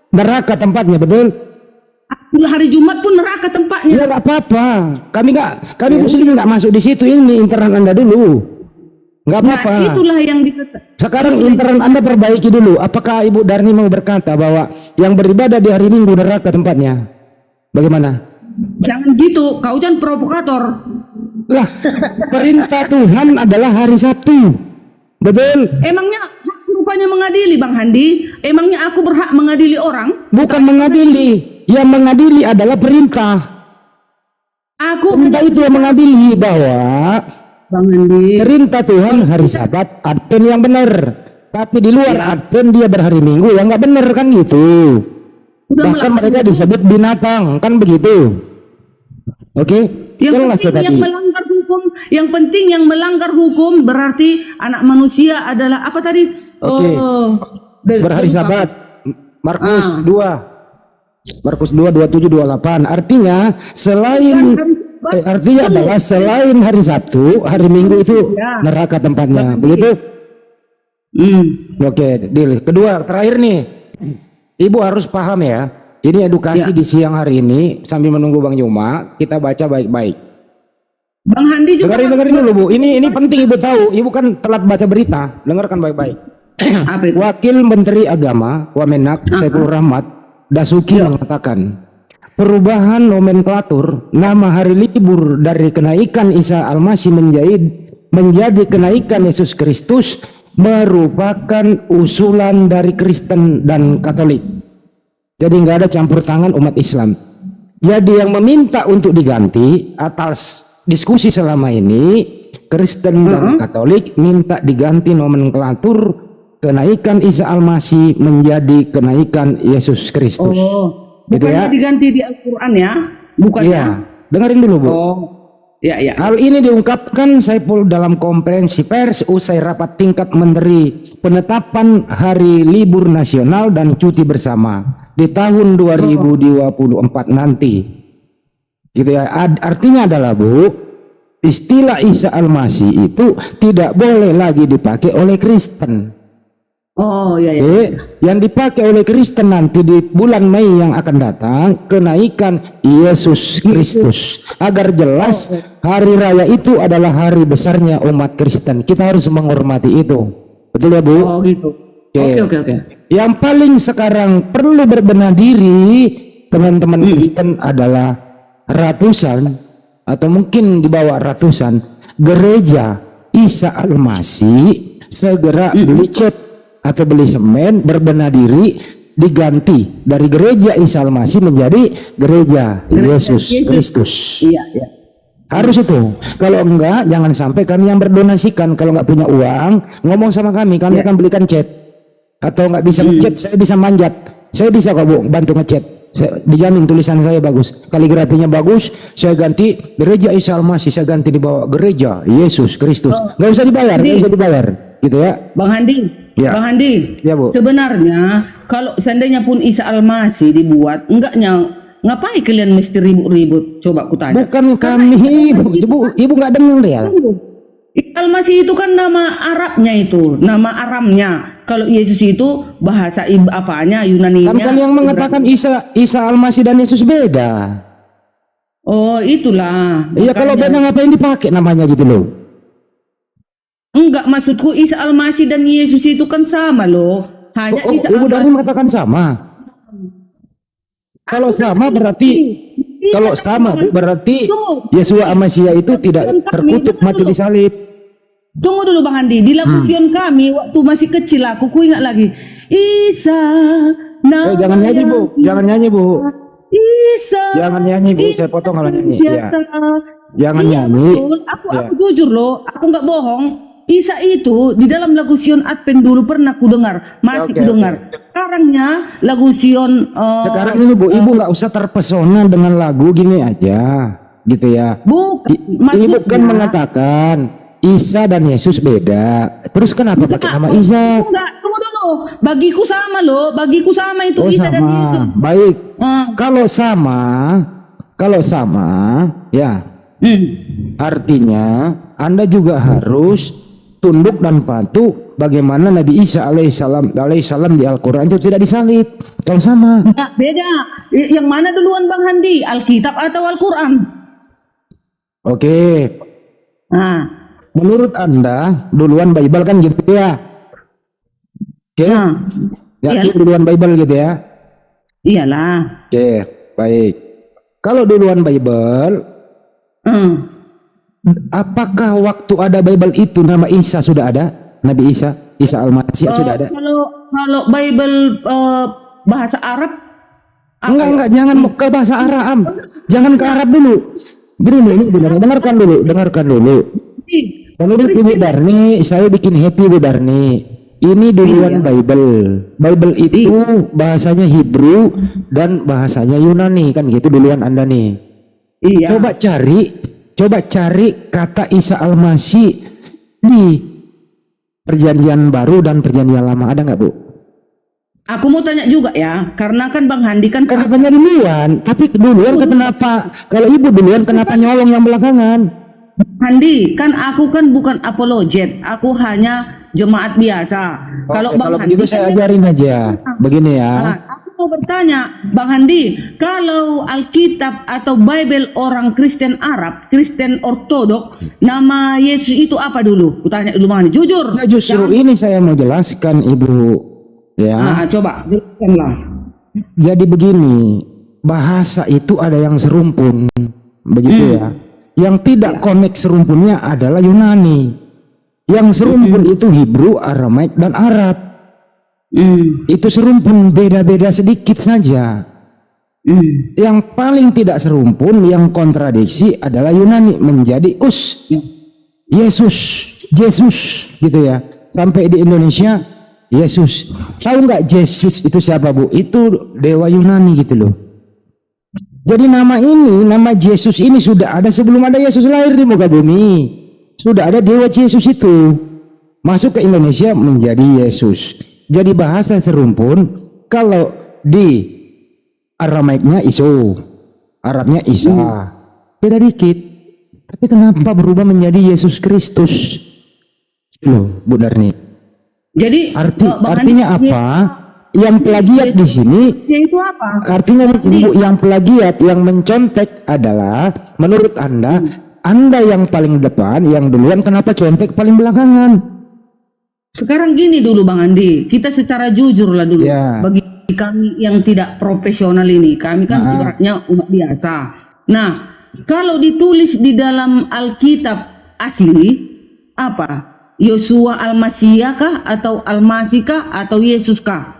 neraka tempatnya, betul? Hari Jumat pun neraka tempatnya. Ya nggak apa-apa. Kami Muslim nggak masuk di situ. Ini internal Anda dulu. Nggak Nah, apa-apa. itulah yang dikatakan. Sekarang internal Anda perbaiki dulu. Apakah Ibu Darni mau berkata bahwa yang beribadah di hari Minggu neraka tempatnya? Bagaimana? Jangan gitu, kau jangan provokator. Lah, perintah Tuhan adalah hari Sabtu. Betul? Emangnya aku rupanya mengadili Bang Handi? Emangnya aku berhak mengadili orang? Bukan mengadili. Yang mengadili adalah perintah. Aku Perintah itu yang mengadili bahwa Bang Handi. perintah Tuhan hari Sabat Advent yang benar. Tapi di luar Advent dia berhari Minggu yang nggak benar kan gitu. Udah Bahkan melakukan mereka disebut binatang kan begitu. Oke? Yang Jelas ya penting yang tadi. melanggar hukum, yang penting yang melanggar hukum berarti anak manusia adalah apa tadi? Oke. Berhari Sabat. Markus 2. Markus 2 27 28. Artinya selain artinya adalah selain hari Sabtu, hari Minggu itu neraka tempatnya. Begitu? Oke, deal. Kedua, terakhir nih. Ibu harus paham ya. Ini edukasi di siang hari ini sambil menunggu Bang Yuma, kita baca baik-baik. Bang Handi juga Dengarin dulu Bu. Ini penting Ibu tahu. Ibu kan telat baca berita. Dengarkan baik-baik. apa itu? Wakil Menteri Agama Wamenak Saiful Rahmat Dasuki mengatakan perubahan nomenklatur nama hari libur dari kenaikan Isa Al-Masih menjadi kenaikan Yesus Kristus merupakan usulan dari Kristen dan Katolik. Jadi nggak ada campur tangan umat Islam. Jadi yang meminta untuk diganti atas diskusi selama ini Kristen dan Katolik minta diganti nomenklatur kenaikan Isa Al-Masih menjadi kenaikan Yesus Kristus. Oh, Gitu bukannya ya? diganti di Al-Quran ya? Bukan Iya, ya? dengerin dulu Bu. Oh, ya. Hal ini diungkapkan Saiful dalam konferensi pers usai rapat tingkat menteri penetapan hari libur nasional dan cuti bersama di tahun 2024 nanti. Gitu ya. Artinya adalah Bu, istilah Isa Al-Masih itu tidak boleh lagi dipakai oleh Kristen. Oh iya ya. Oke, yang dipakai oleh Kristen nanti di bulan Mei yang akan datang, kenaikan Yesus Kristus. Agar jelas hari raya itu adalah hari besarnya umat Kristen. Kita harus menghormati itu. Betul ya Bu? Oh gitu. Oke. Yang paling sekarang perlu berbenah diri teman-teman Kristen adalah ratusan atau mungkin di bawah ratusan gereja Isa Al-Masih segera beli cat atau beli semen, berbenah diri, diganti dari gereja Isa Al-Masih menjadi gereja Yesus Kristus. Iya. Harus itu. Kalau enggak, jangan sampai kami yang berdonasikan kalau nggak punya uang ngomong sama kami akan belikan cat. Atau nggak bisa ngecat, saya bisa manjat, saya bisa kok Bu bantu ngecat. Dijamin tulisan saya bagus, kaligrafinya bagus, saya ganti gereja Isa Al-Masih, saya ganti di bawah gereja Yesus Kristus. Nggak usah dibayar, gitu ya. Bang Handi, Ya. Bang Handi, Ya, Bu. sebenarnya kalau seandainya pun Isa Al-Masih dibuat, ngapain kalian mesti ribut-ribut? Coba kutanya. Bukan kami, ibu nggak dengar ya. Isa Al-Masih itu kan nama Arabnya itu, nama Aramnya. Kalau Yesus itu bahasa apanya, Yunaninya. Kan kalian mengatakan Isa Al-Masih dan Yesus beda. Oh itulah. Iya, kalau beda ngapain dipakai namanya gitu loh. Enggak, maksudku Isa Al-Masih dan Yesus itu kan sama loh. Hanya Isa Ibu dari Al-Masih. mengatakan sama. Kalau sama berarti kalau sama Bu, berarti Yesus Al-Masih itu tidak terkutuk mati di salib. Tunggu dulu Bang Andi, di Labusion kami waktu masih kecil aku ingat lagi. Isa Jangan nyanyi Bu, jangan nyanyi Bu. Isa. Jangan nyanyi Bu, saya potong kalau nyanyi. Ya. Jangan Iya, nyanyi. betul. Aku jujur loh, aku nggak bohong. Isa itu di dalam lagu Sion Advent dulu pernah ku dengar, masih ku dengar. Sekarangnya lagu Sion Sekarang ini Bu, Ibu nggak usah terpesona dengan lagu gini aja, gitu ya. bukan, Ibu kan mengatakan Isa dan Yesus beda. Terus kenapa pakai nama Isa? Enggak, tunggu dulu. Bagiku sama loh, bagiku sama itu Isa dan Yesus. Baik. Ah. Kalau sama, ya. Artinya Anda juga harus tunduk dan patuh bagaimana Nabi Isa alaihissalam di Al-Quran itu tidak disalib. Kalau sama. Nah, beda. Yang mana duluan Bang Handi? Alkitab atau Al-Quran? Oke. Nah. Menurut Anda duluan Bible kan gitu ya? Oke. Yakin duluan Bible gitu ya? Iyalah. Oke, baik. Kalau duluan Bible, apakah waktu ada Bible itu nama Isa sudah ada? Nabi Isa Al-Masih sudah ada? Kalau Bible bahasa Arab, Enggak, jangan ke bahasa Arab. Jangan ke Arab dulu. Ini benar, dengarkan dulu. Menurut Ibu Darni, saya bikin happy Bu Darni. Ini duluan Bible. Bible itu bahasanya Hebrew dan bahasanya Yunani kan gitu duluan Anda nih. Iya. Coba cari kata Isa Al-Masih di Perjanjian Baru dan Perjanjian Lama, ada nggak Bu? Aku mau tanya juga ya, karena kan Bang Handi kan Kenapa duluan? Tapi duluan kenapa? Kalau Ibu duluan kenapa nyolong yang belakangan? Handi, kan aku kan bukan apologet, aku hanya jemaat biasa. Kalau Bang Handi begitu saya ajarin aja. Begini ya. Aku mau bertanya, Bang Handi, kalau Alkitab atau Bible orang Kristen Arab, Kristen Ortodok, nama Yesus itu apa dulu? Kutanya dulu Bang Handi, jujur. Nah, justru ini saya mau jelaskan Ibu. Ya. Coba jelaskanlah. Jadi begini, bahasa itu ada yang serumpun, begitu ya. Yang tidak connect serumpunnya adalah Yunani. Yang serumpun itu Hebrew, Aramaik, dan Arab. Itu serumpun, beda-beda sedikit saja. Yang paling tidak serumpun, yang kontradiksi adalah Yunani menjadi Yesus, gitu ya. Sampai di Indonesia Yesus. Tahu nggak Yesus itu siapa Bu? Itu dewa Yunani gitu loh. Jadi nama Yesus ini sudah ada sebelum ada Yesus lahir di muka bumi. Sudah ada dewa Yesus itu. Masuk ke Indonesia menjadi Yesus. Jadi bahasa serumpun. Kalau di Aramaiknya Iso, Arabnya Isa. Beda dikit. Tapi kenapa berubah menjadi Yesus Kristus? Loh, Bu Darni. Jadi Artinya apa? Yang plagiat di sini, itu apa? artinya Bu, yang plagiat, yang mencontek adalah menurut Anda yang paling depan, yang duluan, kenapa contek paling belakangan? Sekarang gini dulu Bang Andi, kita secara jujur lah dulu. Ya. Bagi kami yang tidak profesional ini, kami kan ibaratnya umat biasa. Nah, kalau ditulis di dalam Alkitab asli, apa? Yosua Al-Masiyah kah? Atau Al-Masih kah? Atau Yesus kah?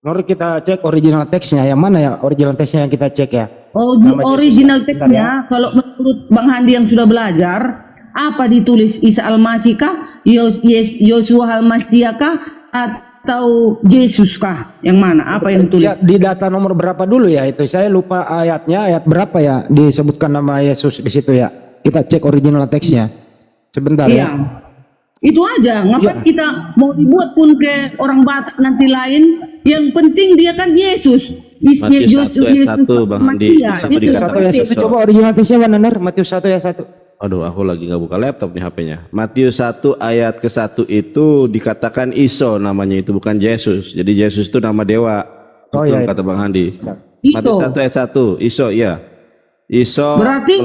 Mari kita cek original teksnya, yang mana ya original teksnya yang kita cek ya? Oh, Nama original Yesus. teksnya, kalau menurut Bang Handi yang sudah belajar, apa ditulis? Isa Al-Masih kah? Yosua Al-Masiyah kah? Atau Yesus kah? Yang mana? Apa yang ditulis? Ya, di data nomor berapa dulu ya itu? Saya lupa ayatnya, ayat berapa ya disebutkan nama Yesus di situ ya? Kita cek original teksnya. Sebentar Iya. ya. Itu aja. Ngapain kita mau dibuat pun ke orang Batak nanti lain? Yang penting dia kan Yesus. Matius 1 ayat 1 Bang Andi. Bisa Itu dikatakan Satu ya, seperti- satu. Coba original teksnya mana Nar? Matius 1 ya 1. Aduh, aku lagi nggak buka laptop nih HP-nya. Matius 1 ayat ke-1 itu dikatakan Iso namanya, itu bukan Yesus. Jadi Yesus itu nama dewa. Oh, Betul iya. kata Bang Handi. Iso. Matius 1 ayat 1. Iso, iya. Iso. Berarti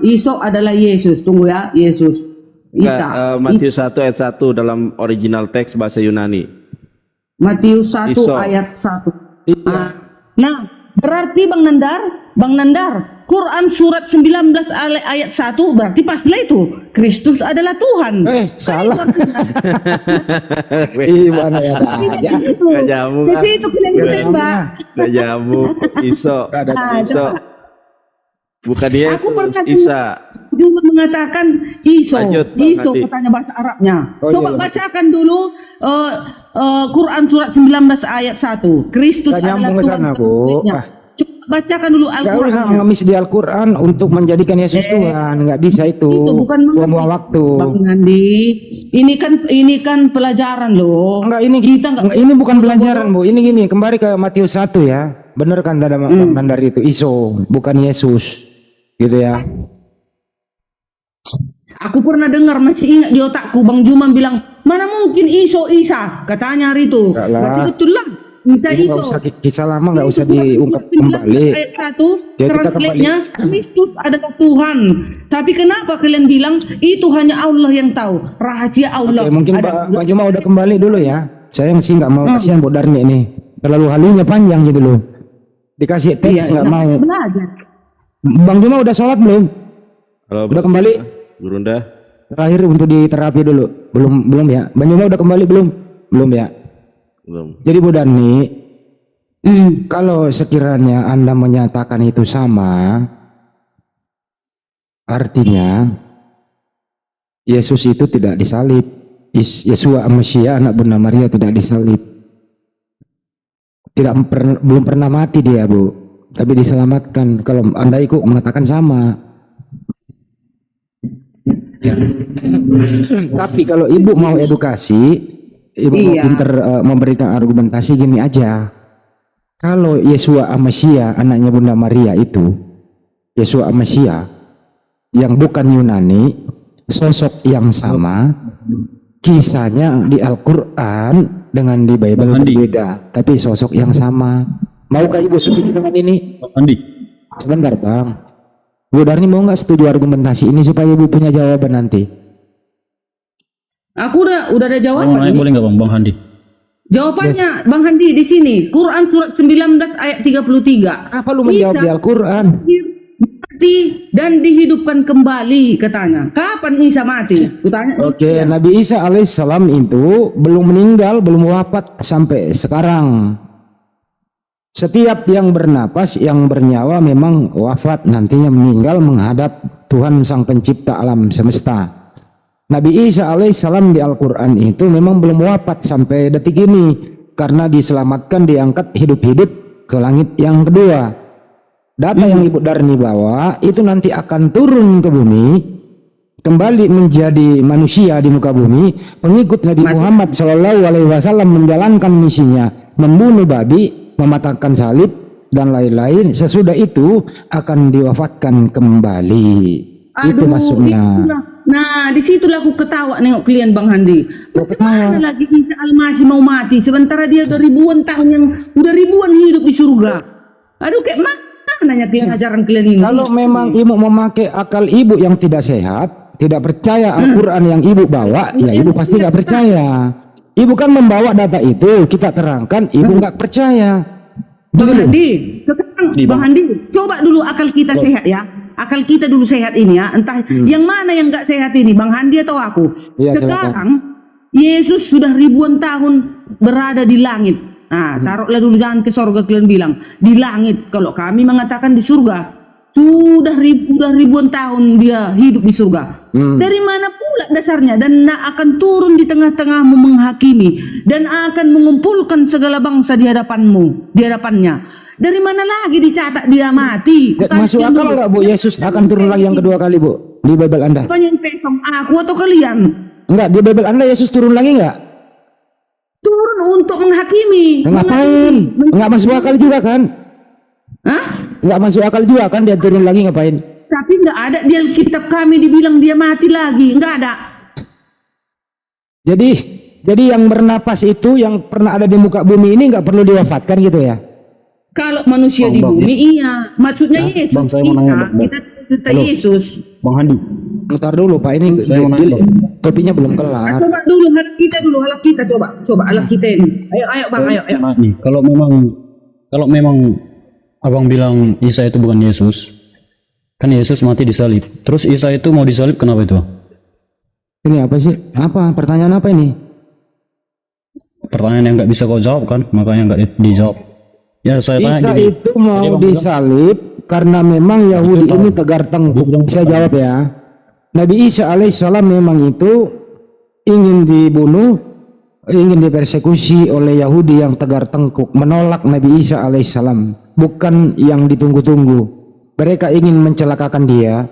Iso adalah Yesus. Tunggu ya, Yesus. Isa. Matius 1 ayat 1 dalam original teks bahasa Yunani. Matius 1 Iso. ayat 1. Iya. Nah, berarti Bang Nandar, Quran surat 19 ayat 1 berarti pastilah itu Kristus adalah Tuhan. Salah. Gimana ya? Ya. Itu. Gak nyambung. Jadi itu kalian tembak. Gak nyambung. Iso. Iso. Bukan Yesus, Aku pernah Isa. Cuma mengatakan Iso, Lanjut, Bang Iso Hadi. katanya bahasa Arabnya. Oh, Coba iya. bacakan dulu Quran surat 19 ayat 1. Kristus Gak adalah nyambung ke Tuhan. sana, Bu. terbaiknya. Coba bacakan dulu Gak Al-Quran. usah mengemis di Al-Quran untuk menjadikan Yesus Tuhan, nggak bisa itu. Itu bukan buang waktu. Bang Nandi. Ini kan pelajaran loh. Enggak, ini Kita nggak- ini bukan pelajaran, Bu. Ini gini, kembali ke Matius 1 ya. Bener kan ada Nandar itu Iso, bukan Yesus. Gitu ya. Aku pernah dengar, masih ingat di otakku, Bang Juman bilang, mana mungkin Iso Isa, katanya hari itu. Enggak lah. Berarti betul lah. Bisa Ini Iso. nggak usah kisah lama, nggak usah Itu diungkap 19 kembali. Ayat 1, Ya, kita translate-nya Kristus adalah Tuhan. Tapi kenapa kalian bilang itu hanya Allah yang tahu, rahasia Allah. Oke, mungkin Ada- Pak Juma udah kembali dulu ya. Saya sih nggak mau, kasihan Bu Darni nih. Terlalu halunya panjang gitu loh. Dikasih teks Iya, nggak mau. belajar. Bang Juma udah sholat belum? Halo, Udah kembali? Burunda. Terakhir untuk di terapi dulu. Belum ya. Bang Juma udah kembali belum? Belum ya. Belum. Jadi Bu Darni, kalau sekiranya Anda menyatakan itu sama, artinya Yesus itu tidak disalib. Yesua Al-Masiyah anak Bunda Maria tidak disalib. Belum pernah mati dia, Bu. Tapi diselamatkan. Kalau Anda ikut mengatakan sama. Ya. Tapi kalau Ibu mau edukasi, Ibu mau Iya. pinter memberikan argumentasi gini aja. Kalau Yesua Al-Masiyah anaknya Bunda Maria itu, Yesua Al-Masiyah yang bukan Yunani, sosok yang sama, kisahnya di Al-Quran dengan di Bible berbeda, tapi sosok yang sama. Maukah Ibu setuju dengan ini? Andi, Sebentar Bang, Bu Darni mau nggak setuju argumentasi ini supaya Ibu punya jawaban nanti? Aku udah ada mau jawaban. nanya nih. boleh nggak Bang Handi? Jawabannya Bang Handi di sini, Quran surat 19 ayat 33. Apa lu menjawab Isa di Al-Quran? mati dan dihidupkan kembali katanya. Kapan Isa mati? Kutanya. Oke, Nabi Isa alaihissalam itu belum meninggal, belum wafat sampai sekarang. Setiap yang bernapas, yang bernyawa memang wafat, nantinya meninggal menghadap Tuhan Sang Pencipta alam semesta. Nabi Isa alaihissalam di Al-Quran itu memang belum wafat sampai detik ini, karena diselamatkan, diangkat hidup-hidup ke langit yang kedua. Data yang Ibu Darni bawa itu nanti akan turun ke bumi, kembali menjadi manusia di muka bumi, pengikut Nabi Muhammad SAW menjalankan misinya, membunuh babi, mematahkan salib, dan lain-lain. Sesudah itu akan diwafatkan kembali. Itu maksudnya. itulah. Nah, disitulah aku ketawa nengok klien Bang Handi. Bagaimana ketawa. lagi Isa Al-Masih mau mati, sementara dia udah ribuan tahun yang udah ribuan hidup di surga. Aduh, kayak mana klien ajaran klien ini? Kalau memang ibu memakai akal ibu yang tidak sehat, tidak percaya Al-Quran yang ibu bawa, ya ibu pasti nggak percaya. Ibu kan membawa data itu, kita terangkan, ibu nggak percaya. Bang Gitu loh. Handi, sekarang Bang Handi, coba dulu akal kita sehat ya. Akal kita dulu sehat ini ya. Entah yang mana yang nggak sehat ini, Bang Handi atau aku. Iya, Sekarang Yesus sudah ribuan tahun berada di langit. Nah, taruhlah dulu jangan ke surga kalian bilang di langit. Kalau kami mengatakan di surga, sudah ribuan tahun dia hidup di surga. Dari mana pula dasarnya? Dan akan turun di tengah-tengahmu menghakimi dan akan mengumpulkan segala bangsa di hadapanmu, di hadapannya. Dari mana lagi dicatat dia mati? Masuk akal nggak Bu, Yesus akan turun lagi yang kedua kali Bu, di Bible Anda? Apanya yang pesong, aku atau kalian? Enggak, di Bible Anda Yesus turun lagi nggak? Turun untuk menghakimi. Ngapain? Nggak masuk akal juga kan? Hah? Nggak masuk akal juga kan dia turun lagi ngapain? Tapi nggak ada di Alkitab kami dibilang dia mati lagi, nggak ada. Jadi yang bernapas itu yang pernah ada di muka bumi ini nggak perlu diwafatkan gitu ya? Kalau manusia di bumi iya, maksudnya Yesus. Bang, saya mau nanya, Bang. Kita cerita Yesus. Bang Handi, Ntar dulu Pak, ini Saya mau nanya, topinya belum kelar. Coba dulu halak kita coba halak kita ini. Ayo Bang, ayo. nih, kalau memang abang bilang Isa itu bukan Yesus, kan Yesus mati disalib. Terus Isa itu mau disalib kenapa itu, Bang? Ini apa sih? Apa? Pertanyaan apa ini? Pertanyaan yang nggak bisa kau jawab kan, makanya nggak dijawab. Ya saya tanya Isa gini. itu mau disalib karena memang Yahudi ini tegar tengkuk. Saya jawab ya. Nabi Isa alaihissalam memang itu ingin dibunuh, ingin dipersekusi oleh Yahudi yang tegar tengkuk, menolak Nabi Isa alaihissalam, bukan yang ditunggu-tunggu. Mereka ingin mencelakakan dia,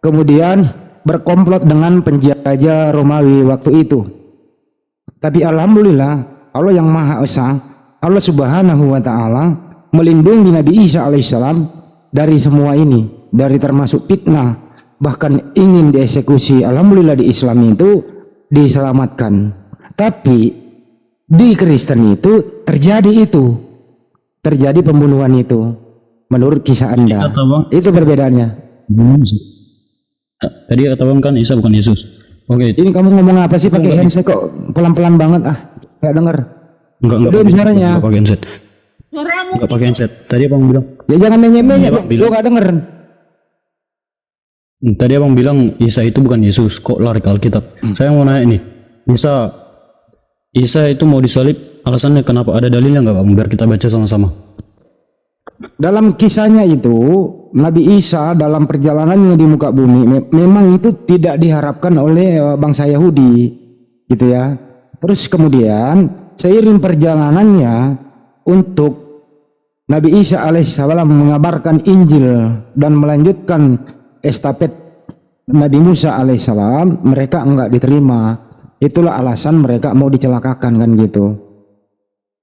kemudian berkomplot dengan penjajah Romawi waktu itu. Tapi alhamdulillah Allah yang Maha Esa, Allah Subhanahu wa Ta'ala melindungi Nabi Isa alaihissalam dari semua ini, dari termasuk fitnah, bahkan ingin dieksekusi. Alhamdulillah di Islam itu diselamatkan. Tapi di Kristen itu terjadi pembunuhan itu menurut kisah Anda. Kata Bang, Itu perbedaannya. tadi kata Bang kan Isa bukan Yesus. Oke, Ini kamu ngomong apa sih pakai handset kok pelan-pelan banget nggak denger. enggak Udah suaranya. enggak pakai handset. Suaramu Enggak pakai handset. Tadi Abang bilang, Ya jangan menyek-menyek, Iya, Bang, gua nggak denger. tadi Abang bilang Isa itu bukan Yesus, kok lari ke Alkitab? Saya mau nanya ini, Isa itu mau disalib, alasannya kenapa? Ada dalilnya nggak Bang? Biar kita baca sama-sama. Dalam kisahnya itu Nabi Isa dalam perjalanannya di muka bumi memang itu tidak diharapkan oleh bangsa Yahudi gitu ya. Terus kemudian seiring perjalanannya untuk Nabi Isa alaihissalam mengabarkan Injil dan melanjutkan estafet Nabi Musa alaihissalam, mereka enggak diterima. Itulah alasan mereka mau dicelakakan kan gitu.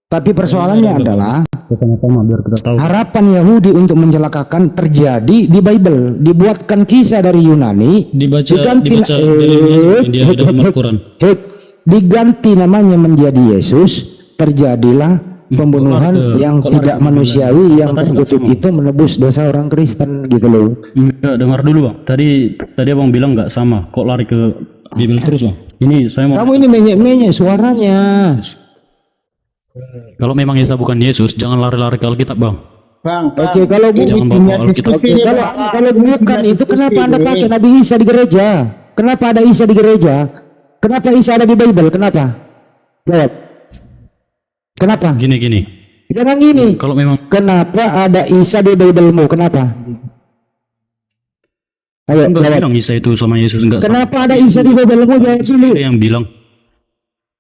Tapi persoalannya adalah Sama-sama biar kita tahu. harapan Yahudi untuk mencelakakan terjadi di Bible, dibuatkan kisah dari Yunani, diganti dia di dalam Al-Quran. diganti namanya menjadi Yesus, terjadilah pembunuhan yang tidak manusiawi yang terkutuk itu menebus dosa orang Kristen gitu loh. Enggak, dengar dulu Bang. Tadi Abang bilang nggak sama, kok lari ke Bible terus Bang? Ini saya mau. Kamu ini menyek-menyek suaranya. Kalau memang Isa bukan Yesus, jangan lari-lari ke Alkitab Bang. Oke, kalau Jangan bawa Alkitab. kalau bukan itu kenapa Anda pakai Nabi Isa di gereja? Kenapa ada Isa di gereja? Kenapa Isa ada di Bible? Kenapa? Jawab. Kenapa? Gini. Jangan gini. Kalau memang Kenapa ada Isa di Bible-mu? Kenapa? Ayo, enggak jawab. bilang Isa itu sama Yesus enggak sama. Kenapa ada Isa di Bible-mu? Jawab dulu. Ada yang bilang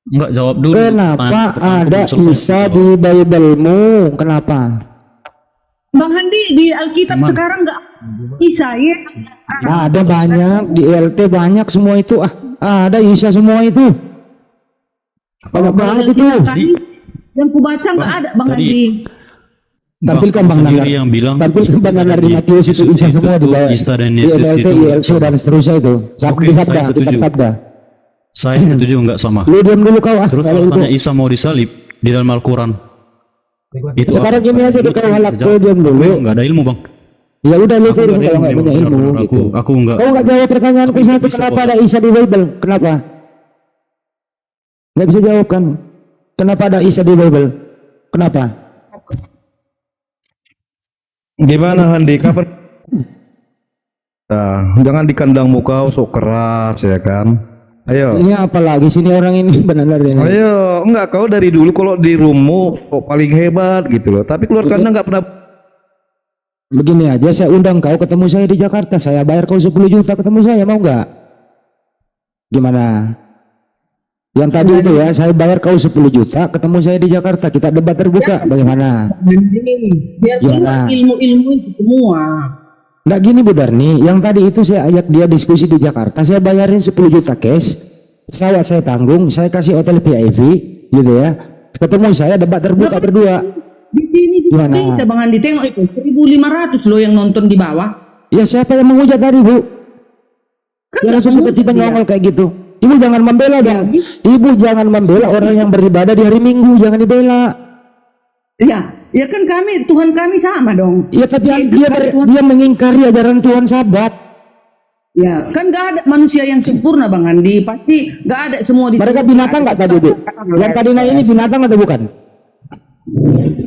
enggak, jawab dulu. Kenapa ada Belum selesai. Isa di Bible-mu? Kenapa? Bang Handi di Alkitab sekarang nggak Isa ya? Ada banyak di LT banyak semua itu. Ada Isa semua itu. Banyak banget itu. Yang ku baca nggak ada Bang tadi- Handi. Tampilkan Bang Nanar. sendiri yang bilang Tampilkan Bang Nanar di Matius itu Isa semua di bawah. Isa dan Di Yesus LT, itu ILC dan seterusnya itu. Oke, Di sabda, saya kitab setuju. sabda. saya setuju nggak sama. Lu diam dulu kau ah. Terus Kalau itu. alasannya Isa mau disalib di dalam Al-Quran. Itu Sekarang gini aja deh, kau halak, kau diam Aku dulu. nggak ada ilmu bang. Ya udah lu Aku kirim nggak ada kalau nggak ilmu, punya ilmu benar-benar. gitu. Aku nggak. Kau nggak jawab pertanyaanku satu, bisa kenapa kok. ada Isa di Bible? Kenapa? Nggak bisa jawab kan? Kenapa ada Isa di Bible? Kenapa? Gimana Handi? Kapan? Nah, jangan di kandang muka sok keras ya kan? Ayo. Ini apa lagi sini orang ini benar ini. Ayo, enggak, kau dari dulu kalau di rummu kok paling hebat gitu loh. Tapi keluar kandang enggak pernah. Begini aja, saya undang kau ketemu saya di Jakarta, saya bayar kau 10 juta ketemu saya, mau nggak? Gimana? Yang tadi itu ya, saya bayar kau 10 juta ketemu saya di Jakarta, kita debat terbuka, bagaimana? Biar Gimana? keluar ilmu-ilmu itu semua. Nggak gini Bu Darni, yang tadi itu saya ajak dia diskusi di Jakarta, saya bayarin 10 juta cash, pesawat saya tanggung, saya kasih hotel VIP, gitu ya. Ketemu saya debat terbuka berdua. Di sini juga Gimana? kita Bang Andi tengok itu 1.500 loh yang nonton di bawah. Ya siapa yang menghujat tadi Bu? Kan Ya nggak langsung menghujat tiba-tiba dia. ngomong kayak gitu. Ibu jangan membela dong. gitu. Ibu jangan membela orang yang beribadah di hari Minggu, jangan dibela. Ya kan kami, Tuhan kami sama dong. Ya tapi dia mengingkari ajaran Tuhan Sabat. Ya kan nggak ada manusia yang sempurna Bang Andi, pasti nggak ada semua di. Mereka binatang nggak tadi Bu? Yang tadi ini binatang atau bukan?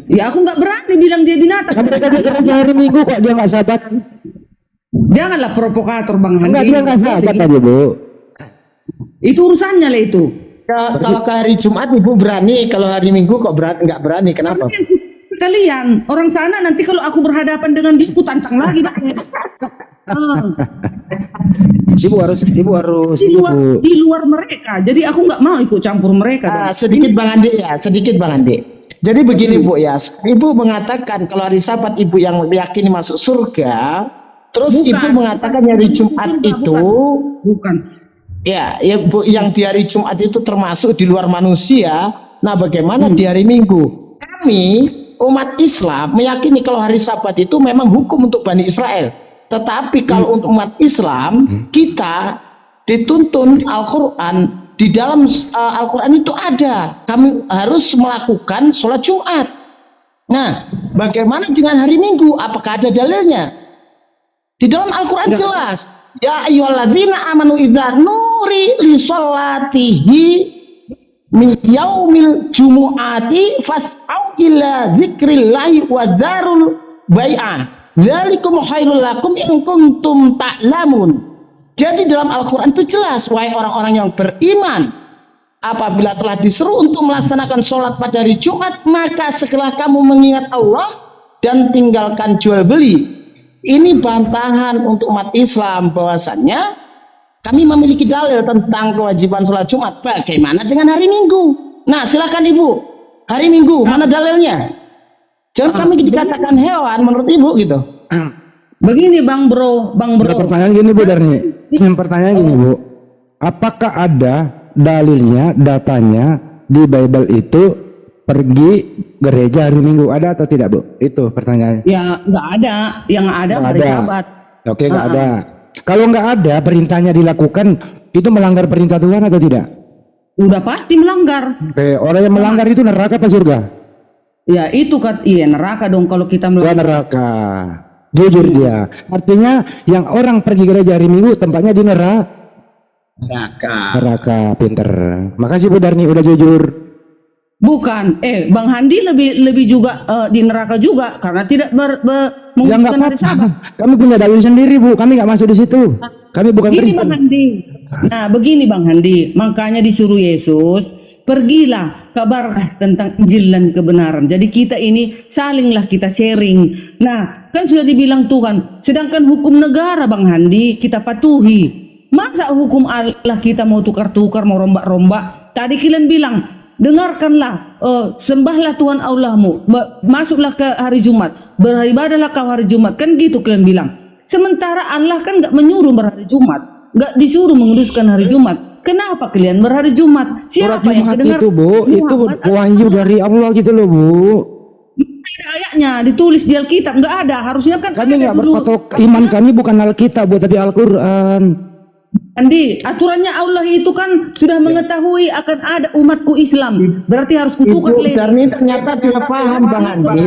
Ya aku nggak berani bilang dia binatang. Kan mereka di gereja hari Minggu kok dia nggak Sabat? Janganlah provokator Bang Andi. Enggak, dia nggak Sabat tadi Bu. Itu urusannya lah itu. Kalau ke hari Jumat Ibu berani, kalau hari Minggu kok nggak berani, kenapa? Kalian orang sana nanti kalau aku berhadapan dengan dia, aku tantang lagi Bang. Ibu harus Di luar mereka. Jadi aku nggak mau ikut campur mereka. dong. Sedikit Bang Andi ya, sedikit Bang Andi. Jadi begini Bu ya, Ibu mengatakan kalau hari Sabat Ibu yang meyakini masuk surga, terus Bukan. Ibu mengatakan hari Jumat Bukan. itu, Bukan. ya Bu, yang di hari Jumat itu termasuk di luar manusia. Nah bagaimana di hari Minggu? Kami umat Islam meyakini kalau hari Sabat itu memang hukum untuk Bani Israel. Tetapi kalau untuk umat Islam, kita dituntun Al-Quran. Di dalam Al-Quran itu ada, kami harus melakukan sholat Jumat. Nah, bagaimana dengan hari Minggu? Apakah ada dalilnya? Di dalam Al-Quran jelas, ya ayyuhalladzina amanu idza nuri li sholatihi min yaumil jumu'ati fas'au ila dzikrillahi wa dzarul bai'ah. Dzalikum khairul lakum in kuntum ta'lamun. Jadi dalam Al-Quran itu jelas, wahai orang-orang yang beriman, apabila telah diseru untuk melaksanakan sholat pada hari Jumat, maka segera kamu mengingat Allah dan tinggalkan jual beli. Ini bantahan untuk umat Islam bahwasannya kami memiliki dalil tentang kewajiban sholat Jumat. Bagaimana dengan hari Minggu? Nah silakan Ibu, hari Minggu mana dalilnya? Jangan kami dikatakan hewan menurut Ibu gitu. Begini Bang Bro. Ada pertanyaan gini Bu Darni. Pertanyaan gini Bu. Apakah ada dalilnya, datanya di Bible itu pergi gereja hari Minggu, ada atau tidak Bu? Itu pertanyaannya. Ya nggak ada, yang ada Nggak hari ada. Sabat. Oke, nggak ada. Kalau nggak ada perintahnya dilakukan, itu melanggar perintah Tuhan atau tidak? Udah pasti melanggar. Oke, orang yang melanggar itu neraka atau surga? Ya itu kan, iya neraka dong kalau kita Ya melanggar. neraka. Jujur dia. Artinya yang orang pergi gereja hari Minggu tempatnya di neraka. Neraka, pinter. Makasih Bu Darni udah jujur. Bukan, Bang Handi lebih juga di neraka juga karena tidak Ya nggak menggunakan hari apa-apa. Sabat. Kami punya dalil sendiri Bu. Kami nggak masuk di situ. Kami bukan Begini Kristen. Bang Handi. Nah, begini Bang Handi, makanya disuruh Yesus, pergilah kabar tentang Injil dan kebenaran. Jadi kita ini salinglah kita sharing. Nah, kan sudah dibilang Tuhan, sedangkan hukum negara Bang Handi kita patuhi. Masa hukum Allah kita mau tukar-tukar, mau rombak-rombak? Tadi kalian bilang, dengarkanlah, sembahlah Tuhan Allahmu, masuklah ke hari Jumat, beribadahlah kau hari Jumat, kan gitu kalian bilang. Sementara Allah kan nggak menyuruh berhari Jumat, nggak disuruh menguruskan hari Jumat. Kenapa kalian berhari Jumat? Surat Siapa yang Jumat kedengar? itu Bu, itu Muhammad wahyu dari Allah gitu loh Bu. ada ayat ayatnya ditulis di Alkitab, nggak ada. Harusnya kan Kami ada nggak dulu. berpatok, iman kami bukan Alkitab, tapi Al-Quran. Andi, aturannya Allah itu kan sudah mengetahui akan ada umatku Islam. Berarti harus kutukar Ibu lagi. Darni ternyata tidak paham Bang Andi.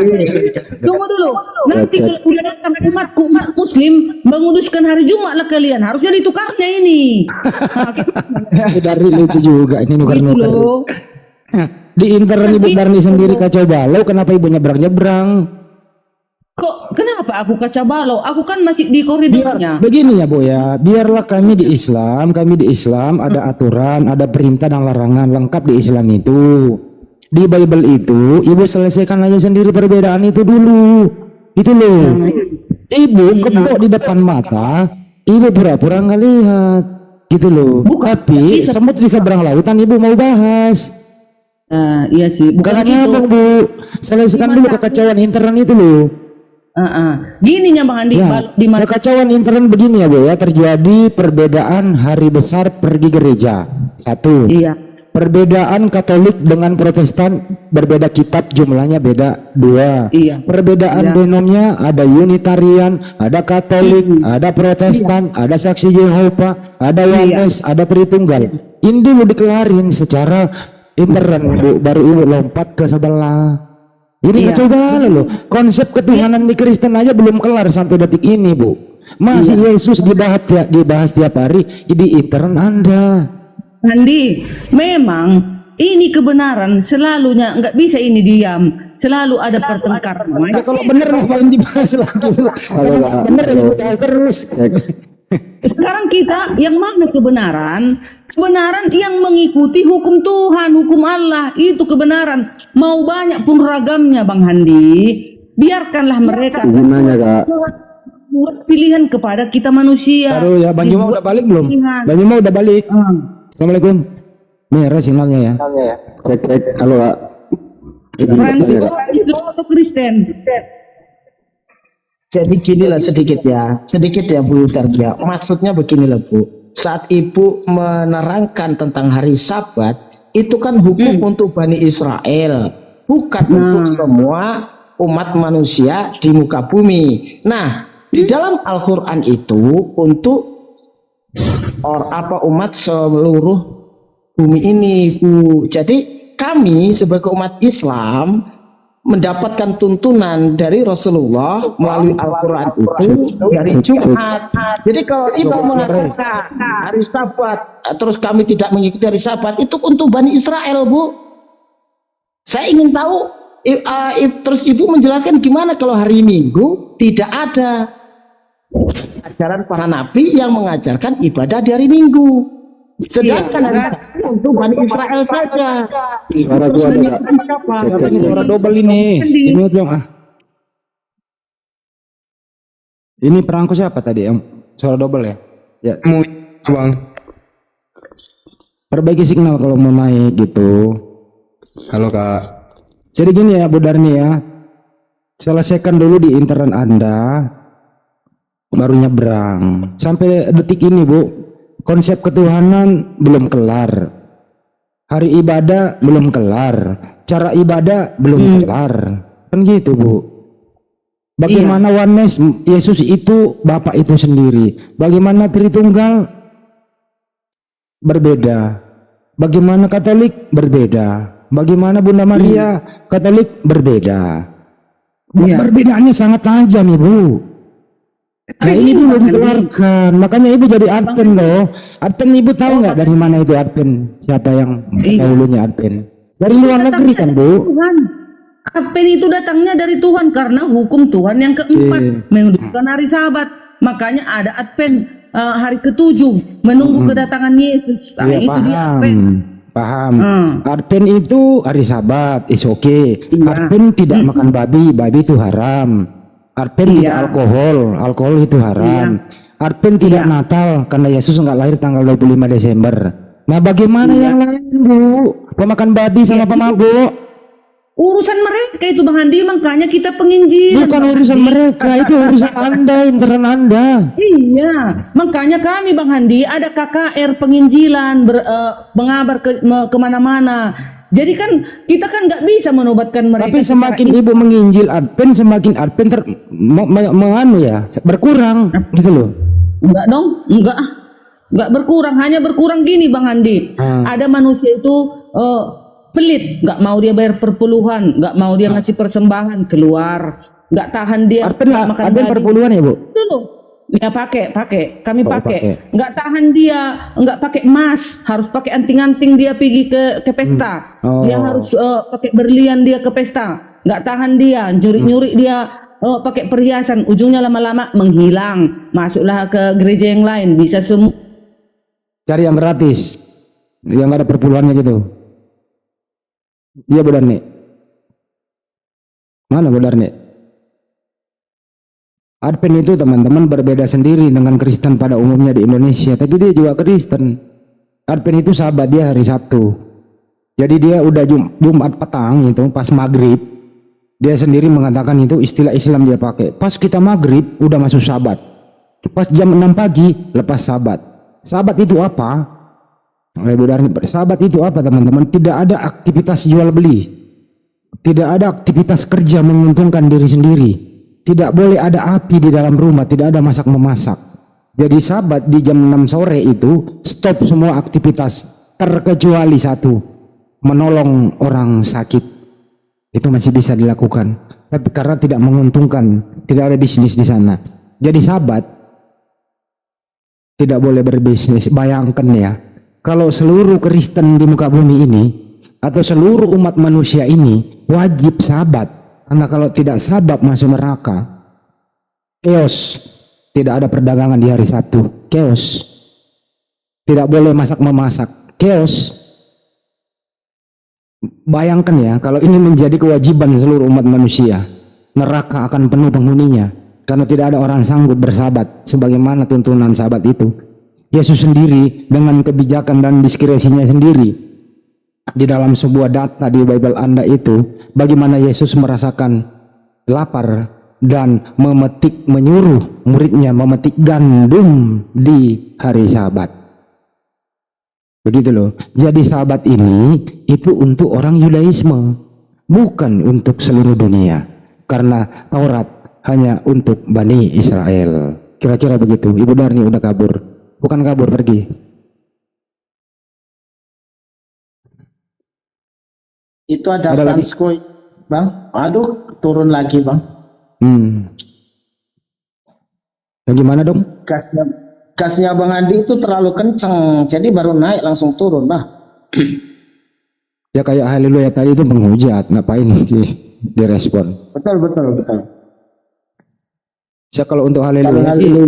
Tunggu dulu. Nanti kalau udah datang umatku, umat Muslim menguduskan hari Jumat lah kalian. Harusnya ditukarnya ini. Dari lucu juga ini Gitu nuker-nuker. loh. Di internet Ibu Darni sendiri kacau balau, kenapa Ibu nyebrang-nyebrang? Kok kenapa aku kacau balau? Aku kan masih di Biar koridornya. begini ya Bu ya, biarlah kami di Islam ada aturan, ada perintah dan larangan lengkap di Islam itu. Di Bible itu Ibu selesaikan aja sendiri perbedaan itu dulu. Itu loh. Ibu kepok di depan mata, Ibu pura-pura nggak lihat. Gitu loh. Tapi semut di seberang lautan Ibu mau bahas. Iya sih, bukan Bukan gitu. apa Bu, selesaikan dulu kekacauan internet itu loh. Gininya Bang Andi, Ya, di mana kekacauan internet begini ya Bu ya, terjadi perbedaan hari besar pergi gereja. Satu. iya. Perbedaan Katolik dengan Protestan berbeda kitab, jumlahnya beda. Dua. Iya. Perbedaan Iya. denomnya ada Unitarian, ada Katolik, ada Protestan, ada Saksi Yehova, ada Yohanes, ada Tritunggal. Ini dulu dikelarin secara internet Bu, baru Ibu lompat ke sebelah. Ini Iya. coba loh, konsep ketuhanan di Kristen aja belum kelar sampai detik ini Bu. Masih Yesus dibahas tiap hari di internet Anda. Andi, memang ini kebenaran selalunya nggak bisa ini diam, selalu ada pertengkaran. Ya, kalau bener ngapain dibahas lagi? Kalau nggak bener ya dibahas terus. Sekarang kita yang mana kebenaran? Kebenaran yang mengikuti hukum Tuhan, hukum Allah, itu kebenaran. Mau banyak pun ragamnya Bang Handi, biarkanlah mereka Gunanya Kak. buat pilihan kepada kita manusia. Taruh ya, Bang Juma udah balik belum? Pilihan. Bang Juma udah balik. Assalamualaikum. Merah sinyalnya ya. Cek. Halo Kak. Orang Islam atau Kristen? Jadi ginilah sedikit ya Bu Darni ya. Maksudnya beginilah Bu. Saat Ibu menerangkan tentang hari Sabat, itu kan hukum untuk Bani Israel, bukan untuk semua umat manusia di muka bumi. Nah, di dalam Al-Quran itu untuk umat seluruh bumi ini Bu. Jadi kami sebagai umat Islam mendapatkan tuntunan dari Rasulullah melalui Al-Quran itu dari Jumat. Jadi kalau Ibu mengatakan hari Sabat terus kami tidak mengikuti hari Sabat, itu untuk Bani Israel Bu. Saya ingin tahu terus Ibu menjelaskan gimana kalau hari Minggu tidak ada ajaran para nabi yang mengajarkan ibadah di hari Minggu. Sedangkan hari Sabtu untuk Bani Israel saja. Suara gua ada Kak. Ini suara double ini. Ini dong Ini perangku siapa tadi yang suara double ya? Ya. Bang. Perbaiki signal kalau mau naik gitu. Halo Kak. Jadi gini ya Bu Darni ya. Selesaikan dulu di internet Anda, baru nyebrang. Sampai detik ini Bu, konsep ketuhanan belum kelar, hari ibadah belum kelar, cara ibadah belum kelar, kan gitu Bu. Bagaimana oneness Yesus itu Bapa itu sendiri, bagaimana Tritunggal berbeda, bagaimana Katolik berbeda, bagaimana Bunda Maria Katolik berbeda. Perbedaannya sangat tajam Ibu. Nah ini belum dikeluarkan, makanya Ibu jadi adven loh. Adven Ibu tahu nggak dari mana itu adven? Siapa yang dahulunya adven? Dari luar negeri kan Bu? Tuhan. Advent itu datangnya dari Tuhan karena hukum Tuhan yang keempat menghidupkan hari Sabat. Makanya ada Advent hari ketujuh menunggu kedatangan Yesus. Nah, Ya, itu dia Advent. paham. Adven itu hari Sabat, is oke. Adven tidak makan babi itu haram. Adven tidak alkohol itu haram. Adven tidak Natal karena Yesus nggak lahir tanggal 25 Desember. Nah bagaimana yang lain Bu? Pemakan babi sama pemabuk? Urusan mereka itu Bang Andi, makanya kita penginjilan. Bukan urusan mereka, itu urusan Anda, intern Anda. Iya, makanya kami Bang Handi ada KKR penginjilan mengabar kemana-mana. Jadi kan kita kan nggak bisa menobatkan mereka. Tapi secara semakin ibu menginjil Advent, semakin Advent menganu ya, berkurang gitu loh. Enggak dong, enggak berkurang, hanya berkurang gini Bang Andi. Ada manusia itu pelit, nggak mau dia bayar perpuluhan, nggak mau dia ngasih persembahan, keluar, nggak tahan dia Advent nggak makan Advent daging. perpuluhan ya Bu? Dulu ya pakai, kami Oh, pakai, pakai. nggak tahan dia, nggak pakai emas, harus pakai anting-anting dia pergi ke pesta, Oh. dia harus pakai berlian dia ke pesta, nggak tahan dia, nyuri-nyuri dia. Pakai perhiasan, ujungnya lama-lama menghilang, masuklah ke gereja yang lain, bisa semua. Cari yang gratis, yang nggak ada perpuluhannya gitu. Iya Bu Darni. Mana Bu Darni? Advent itu teman-teman berbeda sendiri dengan Kristen pada umumnya di Indonesia, tapi dia juga Kristen. Advent itu sahabat dia hari Sabtu. Jadi dia udah Jumat petang itu pas maghrib, dia sendiri mengatakan itu istilah Islam dia pakai. Pas kita maghrib udah masuk Sabat. Pas jam 6 pagi lepas Sabat. Sabat itu apa? Bu Darni, Sabat itu apa teman-teman? Tidak ada aktivitas jual beli, tidak ada aktivitas kerja menguntungkan diri sendiri. Tidak boleh ada api di dalam rumah, tidak ada masak memasak. Jadi Sabat di jam 6 sore itu stop semua aktivitas terkecuali satu, menolong orang sakit. Itu masih bisa dilakukan. Tapi karena tidak menguntungkan, tidak ada bisnis di sana. Jadi Sabat tidak boleh berbisnis. Bayangkan ya, kalau seluruh Kristen di muka bumi ini atau seluruh umat manusia ini wajib Sabat. Karena kalau tidak Sabat masuk neraka. Chaos. Tidak ada perdagangan di hari Sabtu. Chaos. Tidak boleh masak memasak. Chaos. Bayangkan ya, kalau ini menjadi kewajiban seluruh umat manusia, neraka akan penuh penghuninya. Karena tidak ada orang sanggup bersabat sebagaimana tuntunan Sabat itu. Yesus sendiri dengan kebijakan dan diskresinya sendiri di dalam sebuah data di Bible Anda itu, bagaimana Yesus merasakan lapar dan menyuruh muridnya memetik gandum di hari Sabat. Begitu loh. Jadi Sabat ini itu untuk orang Yudaisme, bukan untuk seluruh dunia. Karena Taurat hanya untuk Bani Israel. Kira-kira begitu. Ibu Darni udah kabur. Bukan kabur, pergi. Itu ada Ada lagi? Fransko, Bang. Aduh, turun lagi, Bang. Bagaimana dong? Gasnya Bang Andi itu terlalu kenceng, jadi baru naik langsung turun lah. Ya kayak haleluya tadi itu menghujat, ngapain sih direspon? Betul. Saya kalau untuk Kalau haleluya sih